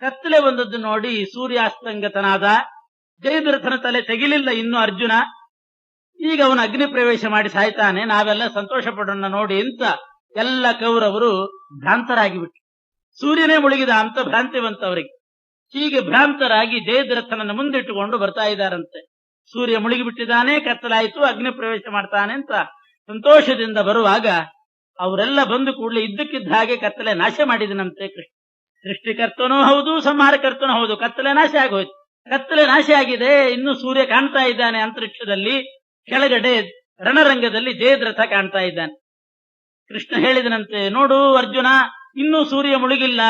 ಕತ್ತಲೆ ಬಂದದ್ದು ನೋಡಿ ಸೂರ್ಯಾಸ್ತಂಗತನಾದ. ಜಯದ್ರಥನ ತಲೆ ತೆಗಿಲಿಲ್ಲ ಇನ್ನು ಅರ್ಜುನ. ಈಗ ಅವನು ಅಗ್ನಿ ಪ್ರವೇಶ ಮಾಡಿ ಸಾಯ್ತಾನೆ, ನಾವೆಲ್ಲ ಸಂತೋಷ ಪಡೋಣ ನೋಡಿ ಅಂತ ಎಲ್ಲ ಕೌರವರು ಭ್ರಾಂತರಾಗಿ ಬಿಟ್ಟು, ಸೂರ್ಯನೇ ಮುಳುಗಿದ ಅಂತ ಭ್ರಾಂತಿ ಬಂತವರಿಗೆ. ಹೀಗೆ ಭ್ರಾಂತರಾಗಿ ಜಯದ್ರಥನನ್ನು ಮುಂದಿಟ್ಟುಕೊಂಡು ಬರ್ತಾ ಇದ್ದಾರಂತೆ. ಸೂರ್ಯ ಮುಳುಗಿಬಿಟ್ಟಿದ್ದಾನೆ, ಕತ್ತಲಾಯಿತು, ಅಗ್ನಿ ಪ್ರವೇಶ ಮಾಡ್ತಾನೆ ಅಂತ ಸಂತೋಷದಿಂದ ಬರುವಾಗ ಅವರೆಲ್ಲ ಬಂದು ಕೂಡಲೇ ಇದ್ದಕ್ಕಿದ್ದ ಹಾಗೆ ಕತ್ತಲೆ ನಾಶ ಮಾಡಿದನಂತೆ ಕೃಷ್ಣ. ಸೃಷ್ಟಿಕರ್ತನೂ ಹೌದು, ಸಂಹಾರಕರ್ತನೂ ಹೌದು. ಕತ್ತಲೆ ನಾಶ ಆಗೋಯ್ತು. ಕತ್ತಲೆ ನಾಶ ಆಗಿದೆ, ಇನ್ನು ಸೂರ್ಯ ಕಾಣ್ತಾ ಇದ್ದಾನೆ ಅಂತರಿಕ್ಷದಲ್ಲಿ. ಕೆಳಗಡೆ ರಣರಂಗದಲ್ಲಿ ಜಯದ್ರಥ ಕಾಣ್ತಾ ಇದ್ದಾನೆ. ಕೃಷ್ಣ ಹೇಳಿದನಂತೆ, ನೋಡು ಅರ್ಜುನ, ಇನ್ನೂ ಸೂರ್ಯ ಮುಳುಗಿಲ್ಲ,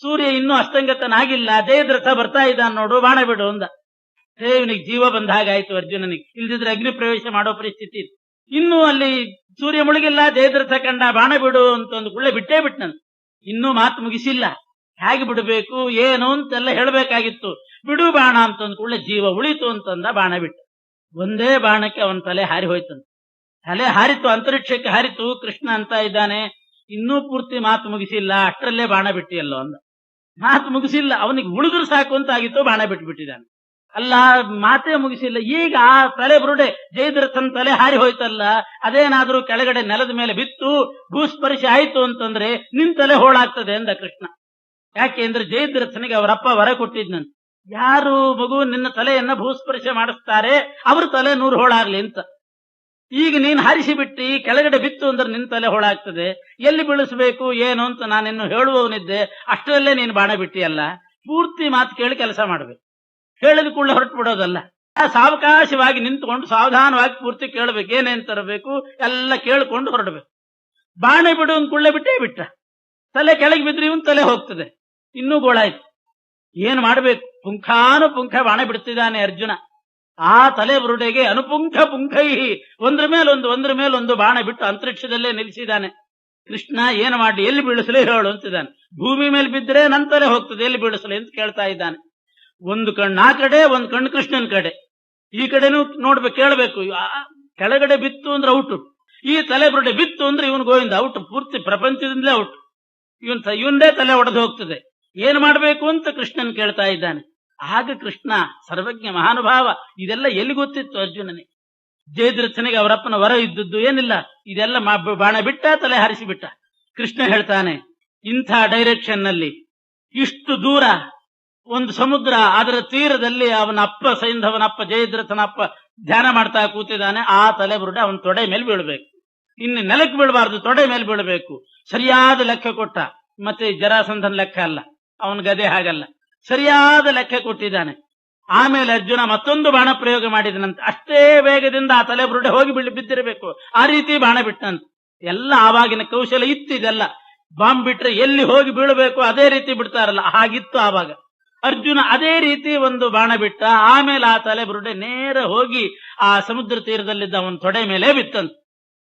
ಸೂರ್ಯ ಇನ್ನೂ ಅಸ್ತಂಗತನಾಗಿಲ್ಲ, ಜಯದ್ರಥ ಬರ್ತಾ ಇದ್ದಾನೆ ನೋಡು, ಬಾಣ ಬಿಡು ಅಂದ. ಇವನಿಗೆ ಜೀವ ಬಂದ ಹಾಗಾಯ್ತು ಅರ್ಜುನನಿಗೆ. ಇಲ್ದಿದ್ರೆ ಅಗ್ನಿ ಪ್ರವೇಶ ಮಾಡೋ ಪರಿಸ್ಥಿತಿ. ಇನ್ನೂ ಅಲ್ಲಿ ಸೂರ್ಯ ಮುಳುಗಿಲ್ಲ, ಜಯದ್ರಥ ಕಂಡ, ಬಾಣ ಬಿಡು ಅಂತಂದು ಕೂಡಲೇ ಬಿಟ್ಟೇ ಬಿಟ್ನಂತ. ಇನ್ನೂ ಮಾತು ಮುಗಿಸಿಲ್ಲ, ಹೇಗೆ ಬಿಡಬೇಕು ಏನು ಅಂತೆಲ್ಲ ಹೇಳಬೇಕಾಗಿತ್ತು. ಬಿಡು ಬಾಣ ಅಂತಂದು ಕೂಡಲೇ ಜೀವ ಉಳಿತು ಅಂತಂದ, ಬಾಣ ಬಿಟ್ಟ. ಒಂದೇ ಬಾಣಕ್ಕೆ ಅವನ ತಲೆ ಹಾರಿ ಹೋಯ್ತಂತ. ತಲೆ ಹಾರಿತು, ಅಂತರಿಕ್ಷಕ್ಕೆ ಹಾರಿತು. ಕೃಷ್ಣ ಅಂತ ಇದ್ದಾನೆ, ಇನ್ನೂ ಪೂರ್ತಿ ಮಾತು ಮುಗಿಸಿಲ್ಲ, ಅಷ್ಟರಲ್ಲೇ ಬಾಣ ಬಿಟ್ಟಿಯಲ್ಲೋ ಅಂದ. ಮಾತು ಮುಗಿಸಿಲ್ಲ, ಅವನಿಗೆ ಉಳಿದ್ರು ಸಾಕು ಅಂತ ಆಗಿತ್ತು, ಬಾಣ ಬಿಟ್ಬಿಟ್ಟಿದ್ದಾನೆ. ಅಲ್ಲ, ಮಾತೇ ಮುಗಿಸಿಲ್ಲ. ಈಗ ಆ ತಲೆ ಬುರುಡೆ ಜಯದ್ರಥನ ತಲೆ ಹಾರಿ ಹೋಯ್ತಲ್ಲ, ಅದೇನಾದ್ರೂ ಕೆಳಗಡೆ ನೆಲದ ಮೇಲೆ ಬಿತ್ತು, ಭೂಸ್ಪರ್ಶ ಆಯ್ತು ಅಂತಂದ್ರೆ ನಿನ್ ತಲೆ ಹೋಳಾಗ್ತದೆ ಅಂದ ಕೃಷ್ಣ. ಯಾಕೆ ಅಂದ್ರೆ ಜಯದ್ರಥನಿಗೆ ಅವರಪ್ಪ ವರ ಕೊಟ್ಟಿದ್ನಂತೆ, ಯಾರು ಮಗು ನಿನ್ನ ತಲೆಯನ್ನ ಭೂಸ್ಪರ್ಶ ಮಾಡಿಸ್ತಾರೆ ಅವ್ರ ತಲೆ 100 ಹೋಳಾಗ್ಲಿ ಅಂತ. ಈಗ ನೀನ್ ಹಾರಿಸಿ ಬಿಟ್ಟು ಕೆಳಗಡೆ ಬಿತ್ತು ಅಂದ್ರೆ ನಿನ್ ತಲೆ ಹೋಳಾಗ್ತದೆ, ಎಲ್ಲಿ ಬೀಳಿಸ್ಬೇಕು ಏನು ಅಂತ ನಾನಿನ್ನು ಹೇಳುವವನಿದ್ದೆ, ಅಷ್ಟರಲ್ಲೇ ನೀನು ಬಾಣ ಬಿಟ್ಟಿಯಲ್ಲ. ಪೂರ್ತಿ ಮಾತು ಕೇಳಿ ಕೆಲಸ ಮಾಡ್ಬೇಕು, ಹೇಳಿದ ಕೂಡಲೇ ಹೊರಟು ಬಿಡೋದಲ್ಲ. ಸಾವಕಾಶವಾಗಿ ನಿಂತ್ಕೊಂಡು ಸಾವಧಾನವಾಗಿ ಪೂರ್ತಿ ಕೇಳಬೇಕು, ಏನೇನ್ ತರಬೇಕು ಎಲ್ಲ ಕೇಳ್ಕೊಂಡು ಹೊರಡ್ಬೇಕು. ಬಾಣ ಬಿಡು ಅಂದ್ ಕೂಡಲೇ ಬಿಟ್ಟೇ ಬಿಟ್ಟ. ತಲೆ ಕೆಳಗೆ ಬಿದ್ರೆ ಇವನ್ ತಲೆ ಹೋಗ್ತದೆ, ಇನ್ನೂ ಗೋಳಾಯ್ತು. ಏನ್ ಮಾಡ್ಬೇಕು? ಪುಂಖಾನುಪುಂಖ ಬಾಣ ಬಿಡ್ತಿದ್ದಾನೆ ಅರ್ಜುನ. ಆ ತಲೆ ಬುರುಡೆಗೆ ಅನುಪುಂಖ ಪುಂಖೈಹಿ, ಒಂದ್ರ ಮೇಲೊಂದು ಬಾಣ ಬಿಟ್ಟು ಅಂತರಿಕ್ಷದಲ್ಲೇ ನಿಲ್ಲಿಸಿದ್ದಾನೆ. ಕೃಷ್ಣ ಏನು ಮಾಡಿ, ಎಲ್ಲಿ ಬೀಳಿಸಲಿ ಹೇಳು ಅಂತಿದ್ದಾನೆ. ಭೂಮಿ ಮೇಲೆ ಬಿದ್ದರೆ ನನ್ನ ತಲೆ ಹೋಗ್ತದೆ, ಎಲ್ಲಿ ಬೀಳಿಸಲಿ ಅಂತ ಕೇಳ್ತಾ ಇದ್ದಾನೆ. ಒಂದು ಕಣ್ಣು ಆ ಕಡೆ, ಒಂದು ಕಣ್ಣು ಕೃಷ್ಣನ ಕಡೆ. ಈ ಕಡೆನೂ ನೋಡ್ಬೇಕು, ಕೇಳಬೇಕು. ಕೆಳಗಡೆ ಬಿತ್ತು ಅಂದ್ರೆ ಔಟು, ಈ ತಲೆ ಬುರುಡೆ ಬಿತ್ತು ಅಂದ್ರೆ ಇವನ್ ಗೋವಿಂದ ಔಟ್, ಪೂರ್ತಿ ಪ್ರಪಂಚದಿಂದಲೇ ಔಟ್. ಇವನ್ದೇ ತಲೆ ಒಡೆದು ಹೋಗ್ತದೆ. ಏನ್ ಮಾಡ್ಬೇಕು ಅಂತ ಕೃಷ್ಣನ್ ಕೇಳ್ತಾ ಇದ್ದಾನೆ. ಆಗ ಕೃಷ್ಣ ಸರ್ವಜ್ಞ ಮಹಾನುಭಾವ, ಇದೆಲ್ಲ ಎಲ್ಲಿ ಗೊತ್ತಿತ್ತು ಅರ್ಜುನನಿಗೆ? ಜಯದ್ರಥನಿಗೆ ಅವರಪ್ಪನ ವರ ಇದ್ದದ್ದು ಏನಿಲ್ಲ, ಇದೆಲ್ಲ ಬಾಣ ಬಿಟ್ಟ, ತಲೆ ಹಾರಿಸಿ ಬಿಟ್ಟ. ಕೃಷ್ಣ ಹೇಳ್ತಾನೆ, ಇಂಥ ಡೈರೆಕ್ಷನ್ ನಲ್ಲಿ ಇಷ್ಟು ದೂರ ಒಂದು ಸಮುದ್ರ, ಅದರ ತೀರದಲ್ಲಿ ಅವನ ಅಪ್ಪ ಸೈಂಧವನಪ್ಪ, ಜಯದ್ರಥನಪ್ಪ ಧ್ಯಾನ ಮಾಡ್ತಾ ಕೂತಿದ್ದಾನೆ. ಆ ತಲೆ ಬುರುಡೆ ಅವನ ತೊಡೆ ಮೇಲೆ ಬೀಳ್ಬೇಕು, ಇನ್ನು ನೆಲಕ್ಕೆ ಬೀಳಬಾರ್ದು, ತೊಡೆ ಮೇಲೆ ಬೀಳಬೇಕು. ಸರಿಯಾದ ಲೆಕ್ಕ ಕೊಟ್ಟ. ಮತ್ತೆ ಜರಾಸಂಧನ ಲೆಕ್ಕ ಅಲ್ಲ, ಅವನ ಗದೆ ಹಾಗಲ್ಲ, ಸರಿಯಾದ ಲೆಕ್ಕ ಕೊಟ್ಟಿದ್ದಾನೆ. ಆಮೇಲೆ ಅರ್ಜುನ ಮತ್ತೊಂದು ಬಾಣ ಪ್ರಯೋಗ ಮಾಡಿದನಂತೆ. ಅಷ್ಟೇ ವೇಗದಿಂದ ಆ ತಲೆ ಬುರುಡೆ ಹೋಗಿ ಬಿದ್ದಿರಬೇಕು, ಆ ರೀತಿ ಬಾಣ ಬಿಟ್ಟಂತೆ. ಎಲ್ಲ ಆವಾಗಿನ ಕೌಶಲ ಇತ್ತು. ಇದೆಲ್ಲ ಬಾಂಬ್ ಬಿಟ್ರೆ ಎಲ್ಲಿ ಹೋಗಿ ಬೀಳಬೇಕು ಅದೇ ರೀತಿ ಬಿಡ್ತಾರಲ್ಲ, ಹಾಗಿತ್ತು ಆವಾಗ. ಅರ್ಜುನ ಅದೇ ರೀತಿ ಒಂದು ಬಾಣ ಬಿಟ್ಟ. ಆಮೇಲೆ ಆ ತಲೆ ಬುರುಡೆ ನೇರ ಹೋಗಿ ಆ ಸಮುದ್ರ ತೀರದಲ್ಲಿದ್ದ ಅವನ ತೊಡೆ ಮೇಲೆ ಬಿತ್ತಂತ.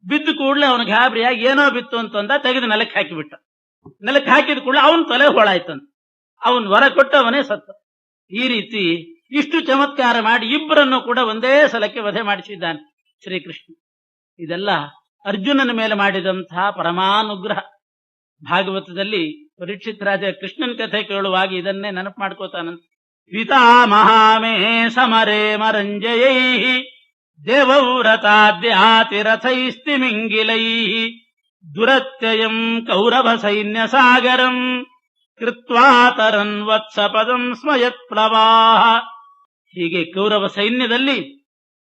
ಬಿದ್ದು ಕೂಡಲೇ ಅವನಿಗೆ ಗಾಬರಿಯಾಗಿ ಏನೋ ಬಿತ್ತು ಅಂತಂದ, ತೆಗೆದು ನೆಲಕ್ಕೆ ಹಾಕಿಬಿಟ್ಟ. ನೆಲಕ್ಕೆ ಹಾಕಿದ ಕೂಡಲೇ ಅವನ ತಲೆ ಹೋಳಾಯ್ತಂತ. ಅವನ್ ವರ ಕೊಟ್ಟವನೇ ಸತ್ತ. ಈ ರೀತಿ ಇಷ್ಟು ಚಮತ್ಕಾರ ಮಾಡಿ ಇಬ್ಬರನ್ನು ಕೂಡ ಒಂದೇ ಸಲಕ್ಕೆ ವಧೆ ಮಾಡಿಸಿದ್ದಾನೆ ಶ್ರೀಕೃಷ್ಣ. ಇದೆಲ್ಲ ಅರ್ಜುನನ ಮೇಲೆ ಮಾಡಿದಂತಹ ಪರಮಾನುಗ್ರಹ. ಭಾಗವತದಲ್ಲಿ ಪರೀಕ್ಷಿತ್ ರಾಜ ಕೃಷ್ಣನ್ ಕಥೆ ಕೇಳುವಾಗ ಇದನ್ನೇ ನೆನಪು ಮಾಡ್ಕೋತಾನಂತ. ಪಿತಾಮಹಾಮೇ ಸಮರೇ ಮರಂಜಯೈ ದೇವವ್ರತಾದ್ಯಾತಿರಥೈಸ್ತಿಮಿಂಗಿಲೈ ದುರತ್ಯಯಂ ಕೌರವ ಸೈನ್ಯ ಸಾಗರಂ ಕೃತ್ವಾತರನ್ ವತ್ಸಪದಂ ಸ್ಮಯತ್ ಪ್ಲವಾಹ. ಹೀಗೆ ಕೌರವ ಸೈನ್ಯದಲ್ಲಿ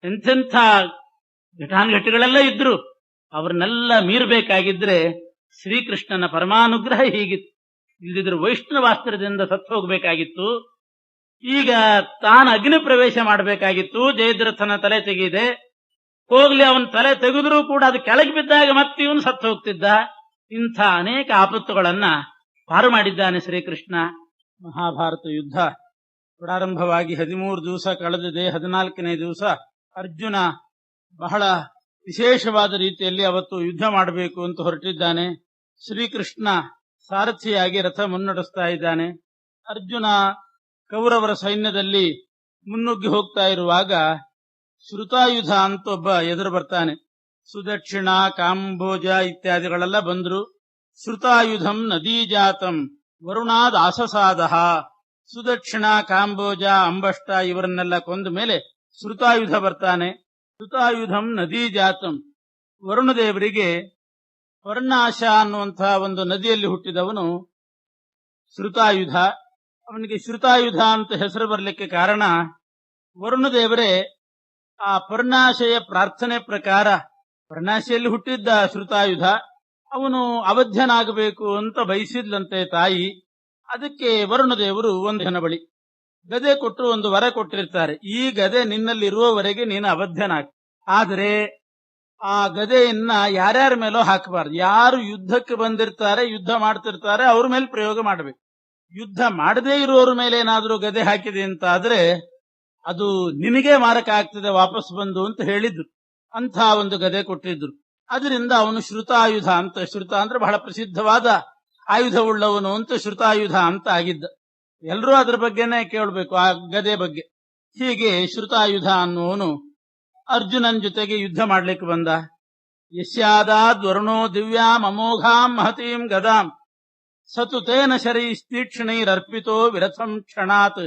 ಎಂತೆಂಥ ಘಟಾನುಘಟಿಗಳೆಲ್ಲ ಇದ್ರು, ಅವ್ರನ್ನೆಲ್ಲ ಮೀರಬೇಕಾಗಿದ್ರೆ ಶ್ರೀಕೃಷ್ಣನ ಪರಮಾನುಗ್ರಹ ಹೀಗಿತ್ತು. ಇಲ್ಲದಿದ್ರೆ ವೈಷ್ಣವಾಸ್ತ್ರದಿಂದ ಸತ್ತು ಹೋಗ್ಬೇಕಾಗಿತ್ತು. ಈಗ ತಾನು ಅಗ್ನಿ ಪ್ರವೇಶ ಮಾಡಬೇಕಾಗಿತ್ತು. ಜಯದ್ರಥನ ತಲೆ ತೆಗೆದಿದೆ, ಹೋಗ್ಲಿ, ಅವನ ತಲೆ ತೆಗೆದ್ರೂ ಕೂಡ ಅದು ಕೆಳಗೆ ಬಿದ್ದಾಗ ಮತ್ತೆ ಇವನು ಸತ್ತು ಹೋಗ್ತಿದ್ದ. ಇಂಥ ಅನೇಕ ಆಪತ್ತುಗಳನ್ನ ಪಾರು ಮಾಡಿದ್ದಾನೆ ಶ್ರೀಕೃಷ್ಣ. ಮಹಾಭಾರತ ಯುದ್ಧ ಪ್ರಾರಂಭವಾಗಿ 13 ದಿವಸ ಕಳೆದಿದೆ. 14ನೇ ದಿವಸ ಅರ್ಜುನ ಬಹಳ ವಿಶೇಷವಾದ ರೀತಿಯಲ್ಲಿ ಅವತ್ತು ಯುದ್ಧ ಮಾಡಬೇಕು ಅಂತ ಹೊರಟಿದ್ದಾನೆ. ಶ್ರೀಕೃಷ್ಣ ಸಾರಥಿಯಾಗಿ ರಥ ಮುನ್ನಡೆಸ್ತಾ ಇದ್ದಾನೆ. ಅರ್ಜುನ ಕೌರವರ ಸೈನ್ಯದಲ್ಲಿ ಮುನ್ನುಗ್ಗಿ ಹೋಗ್ತಾ ಇರುವಾಗ ಶ್ರುತಾಯುಧ ಅಂತ ಒಬ್ಬ ಎದುರು ಬರ್ತಾನೆ. ಸುದಕ್ಷಿಣ, ಕಾಂಬೋಜ ಇತ್ಯಾದಿಗಳೆಲ್ಲ ಬಂದ್ರು. ಶ್ರುತಾಯುಧಂ ನದೀಜಾತಂ ವರುಣಾದ್ ಆಸಸಾದಹ, ಸುದಕ್ಷಿಣ, ಕಾಂಬೋಜ, ಅಂಬಷ್ಟ ಇವರನ್ನೆಲ್ಲ ಕೊಂದ ಮೇಲೆ ಶ್ರುತಾಯುಧ ಬರ್ತಾನೆ. ಶ್ರುತಾಯುಧಂ ನದೀ ಜಾತಂ, ವರುಣದೇವರಿಗೆ ಪರ್ಣಾಶ ಅನ್ನುವಂತಹ ಒಂದು ನದಿಯಲ್ಲಿ ಹುಟ್ಟಿದವನು ಶ್ರುತಾಯುಧ. ಅವನಿಗೆ ಶ್ರುತಾಯುಧ ಅಂತ ಹೆಸರು ಬರಲಿಕ್ಕೆ ಕಾರಣ, ವರುಣದೇವರೇ ಆ ಪರ್ಣಾಶೆಯ ಪ್ರಾರ್ಥನೆ ಪ್ರಕಾರ, ಪರ್ಣಾಶೆಯಲ್ಲಿ ಹುಟ್ಟಿದ್ದ ಶ್ರುತಾಯುಧ, ಅವನು ಅವಧ್ಯನಾಗಬೇಕು ಅಂತ ಬಯಸಿದ್ಲಂತೆ ತಾಯಿ. ಅದಕ್ಕೆ ವರುಣದೇವರು ಒಂದು ಜನ ಬಳಿ ಗದೆ ಕೊಟ್ಟು ಒಂದು ವರ ಕೊಟ್ಟಿರ್ತಾರೆ, ಈ ಗದೆ ನಿನ್ನಲ್ಲಿರುವವರೆಗೆ ನೀನು ಅವಧ್ಯನಾಗ. ಆದರೆ ಆ ಗದೆಯನ್ನ ಯಾರ್ಯಾರ ಮೇಲೋ ಹಾಕಬಾರ್ದು. ಯಾರು ಯುದ್ಧಕ್ಕೆ ಬಂದಿರ್ತಾರೆ, ಯುದ್ಧ ಮಾಡ್ತಿರ್ತಾರೆ, ಅವ್ರ ಮೇಲೆ ಪ್ರಯೋಗ ಮಾಡಬೇಕು. ಯುದ್ಧ ಮಾಡದೇ ಇರುವವ್ರ ಮೇಲೆ ಏನಾದ್ರೂ ಗದೆ ಹಾಕಿದೆ ಅಂತ ಆದ್ರೆ ಅದು ನಿನಗೇ ಮಾರಕ ಆಗ್ತದೆ ವಾಪಸ್ ಬಂದು ಅಂತ ಹೇಳಿದ್ರು. ಅಂಥ ಒಂದು ಗದೆ ಕೊಟ್ಟಿದ್ರು. ಅದರಿಂದ ಅವನು ಶ್ರುತಾಯುಧ ಅಂತ, ಶ್ರುತ ಅಂದ್ರೆ ಬಹಳ ಪ್ರಸಿದ್ಧವಾದ ಆಯುಧವುಳ್ಳವನು ಅಂತ ಶ್ರುತಾಯುಧ ಅಂತ ಆಗಿದ್ದ. ಎಲ್ಲರೂ ಅದ್ರ ಬಗ್ಗೆನೇ ಕೇಳಬೇಕು, ಆ ಗದೆ ಬಗ್ಗೆ. ಹೀಗೆ ಶ್ರುತಾಯುಧ ಅನ್ನುವನು ಅರ್ಜುನನ್ ಜೊತೆಗೆ ಯುದ್ಧ ಮಾಡ್ಲಿಕ್ಕೆ ಬಂದ. ಯಸ್ಯಾದಾದ್ ವರುಣೋ ದಿವ್ಯಾಂ ಅಮೋಘಾಂ ಮಹತೀಂ ಗದಾಂ ಸತು ತೇನ ಶರೈಸ್ತೀಕ್ಷ್ಣೈರರ್ಪಿತೋ ವಿರಥಂ ಕ್ಷಣಾತ್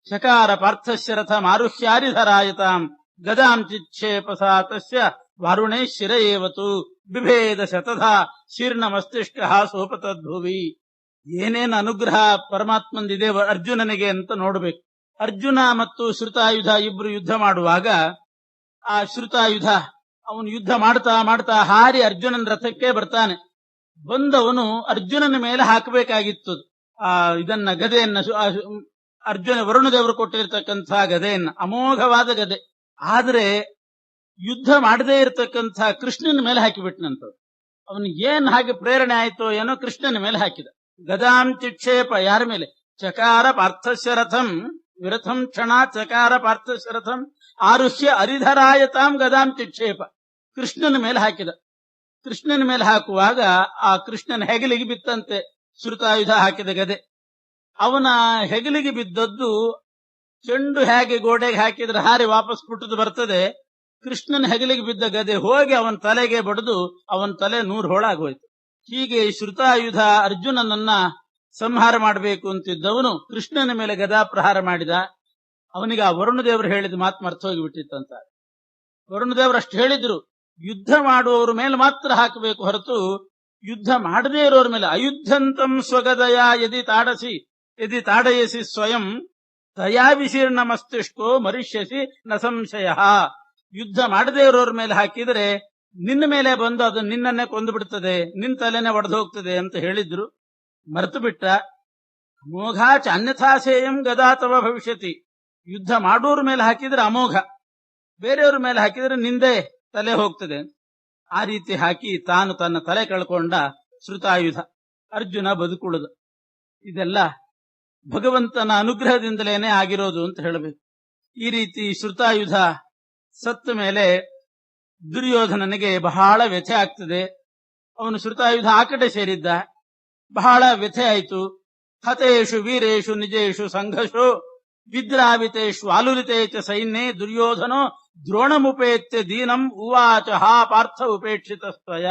ಚಕಾರ ಪಾರ್ಥಸ್ಯ ರಥಮಾರುಹ್ಯಾರಿಧರಾಯತಾಂ ಗದಾಂ ಚಿಕ್ಷೇಪಸಾ ತಸ್ಯ ವಾರುಣೇ ಶಿರ ಏವತು ಬಿಭೇದ ಶತಧಾ ಶೀರ್ಣ ಮಸ್ತಿಷ್ಕ ಸೋಪತದ್ಭುವಿ. ಏನೇನು ಅನುಗ್ರಹ ಪರಮಾತ್ಮಂದಿದೆ ಅರ್ಜುನನಿಗೆ ಅಂತ ನೋಡ್ಬೇಕು. ಅರ್ಜುನ ಮತ್ತು ಶ್ರುತಾಯುಧ ಇಬ್ರು ಯುದ್ಧ ಮಾಡುವಾಗ ಆ ಶ್ರುತಾಯುಧ ಅವನು ಯುದ್ಧ ಮಾಡ್ತಾ ಮಾಡ್ತಾ ಹಾರಿ ಅರ್ಜುನನ ರಥಕ್ಕೆ ಬರ್ತಾನೆ. ಬಂದವನು ಅರ್ಜುನನ ಮೇಲೆ ಹಾಕಬೇಕಾಗಿತ್ತು ಇದನ್ನ ಗದೆಯನ್ನ, ಅರ್ಜುನ ವರುಣದೇವರು ಕೊಟ್ಟಿರ್ತಕ್ಕಂಥ ಗದೆಯನ್ನ, ಅಮೋಘವಾದ ಗದೆ. ಆದ್ರೆ ಯುದ್ಧ ಮಾಡದೇ ಇರತಕ್ಕಂಥ ಕೃಷ್ಣನ ಮೇಲೆ ಹಾಕಿಬಿಟ್ನಂತ. ಅವನಿಗೆ ಏನ್ ಹಾಗೆ ಪ್ರೇರಣೆ ಆಯ್ತೋ ಏನೋ ಕೃಷ್ಣನ ಮೇಲೆ ಹಾಕಿದ. ಗದಾಂ ಚಿಕ್ಷೇಪ, ಯಾರ ಮೇಲೆ? ಚಕಾರ ಪಾರ್ಥಸ್ಯ ರಥಂ ವಿರಥಂ ಕ್ಷಣ ಚಕಾರ ಪಾರ್ಥಸ್ಯ ರಥಂ ಆರುಹ್ಯ ಅರಿಧರಾಯತಾಂ ಗದಾಂ ಚಿಕ್ಷೇಪ. ಕೃಷ್ಣನ ಮೇಲೆ ಹಾಕಿದ. ಕೃಷ್ಣನ ಮೇಲೆ ಹಾಕುವಾಗ ಆ ಕೃಷ್ಣನ ಹೆಗಲಿಗೆ ಬಿತ್ತಂತೆ ಶ್ರುತಾಯುಧ ಹಾಕಿದ ಗದೆ. ಅವನ ಹೆಗಲಿಗೆ ಬಿದ್ದದ್ದು ಚೆಂಡು ಹೇಗೆ ಗೋಡೆಗೆ ಹಾಕಿದ್ರೆ ಹಾರಿ ವಾಪಸ್ ಪುಟ್ಟದು ಬರ್ತದೆ, ಕೃಷ್ಣನ ಹೆಗಲಿಗೆ ಬಿದ್ದ ಗದೆ ಹೋಗಿ ಅವನ ತಲೆಗೆ ಬಡಿದು ಅವನ ತಲೆ 100 ಹೋಳಾಗೋಯ್ತು. ಹೀಗೆ ಶ್ರುತಾಯುಧ ಅರ್ಜುನನನ್ನ ಸಂಹಾರ ಮಾಡಬೇಕು ಅಂತಿದ್ದವನು ಕೃಷ್ಣನ ಮೇಲೆ ಗದಾ ಪ್ರಹಾರ ಮಾಡಿದ. ಅವನಿಗೆ ಆ ವರುಣದೇವರು ಹೇಳಿದ ಮಾತು ಮರ್ತು ಹೋಗಿಬಿಟ್ಟಿತ್ತಂತ. ವರುಣದೇವರು ಅಷ್ಟು ಹೇಳಿದ್ರು, ಯುದ್ಧ ಮಾಡುವವ್ರ ಮೇಲೆ ಮಾತ್ರ ಹಾಕಬೇಕು ಹೊರತು ಯುದ್ಧ ಮಾಡದೇ ಇರೋರ ಮೇಲೆ. ಅಯುದ್ಧಂತಂ ಸ್ವಗದಯ ಯದಿ ತಾಡಯಸಿ ಸ್ವಯಂ ದಯಾ ವಿಶೀರ್ಣ ಮಸ್ತಿಷ್ಕೋ ಮರಿಷ್ಯಸಿ ನ ಸಂಶಯ. ಯುದ್ಧ ಮಾಡದೇ ಇರೋರ ಮೇಲೆ ಹಾಕಿದ್ರೆ ನಿನ್ನ ಮೇಲೆ ಬಂದು ಅದು ನಿನ್ನನ್ನೇ ಕೊಂದು ಬಿಡ್ತದೆ, ನಿನ್ನ ತಲೆನೇ ಒಡೆದು ಹೋಗ್ತದೆ ಅಂತ ಹೇಳಿದ್ರು. ಮರೆತು ಬಿಟ್ಟ. ಅಮೋಘಾಚ ಅನ್ಯಥಾಸೇಯಂ ಗದಾತವ ಭವಿಷ್ಯತಿ. ಯುದ್ಧ ಮಾಡೋರ ಮೇಲೆ ಹಾಕಿದ್ರೆ ಅಮೋಘ, ಬೇರೆಯವ್ರ ಮೇಲೆ ಹಾಕಿದ್ರೆ ನಿಂದೆ ತಲೆ ಹೋಗ್ತದೆ. ಆ ರೀತಿ ಹಾಕಿ ತಾನು ತನ್ನ ತಲೆ ಕಳ್ಕೊಂಡ ಶ್ರುತಾಯುಧ. ಅರ್ಜುನ ಬದುಕುಳಿದ. ಇದೆಲ್ಲ ಭಗವಂತನ ಅನುಗ್ರಹದಿಂದಲೇನೆ ಆಗಿರೋದು ಅಂತ ಹೇಳಬೇಕು. ಈ ರೀತಿ ಶ್ರುತಾಯುಧ ಸತ್ತ ಮೇಲೆ ದುರ್ಯೋಧನನಿಗೆ ಬಹಳ ವ್ಯಥೆ ಆಗ್ತದೆ. ಅವನು ಶ್ರುತಾಯುಧ ಆ ಕಡೆ ಸೇರಿದ್ದ. ಬಹಳ ವ್ಯಥೆ ಆಯಿತು. ಹತೇಷು ವೀರೇಷು ನಿಜೇಷು ಸಂಘರ್ಷೋ ವಿದ್ರಾವಿತೇಷು ಆಲುಲಿತೇ ಚ ಸೈನ್ಯೇ ದುರ್ಯೋಧನೋ ದ್ರೋಣಮುಪೇತ್ಯ ದೀನಂ ಉವಾಚ ಹಾ ಪಾರ್ಥ ಉಪೇಕ್ಷಿತಸ್ತ್ವಯ.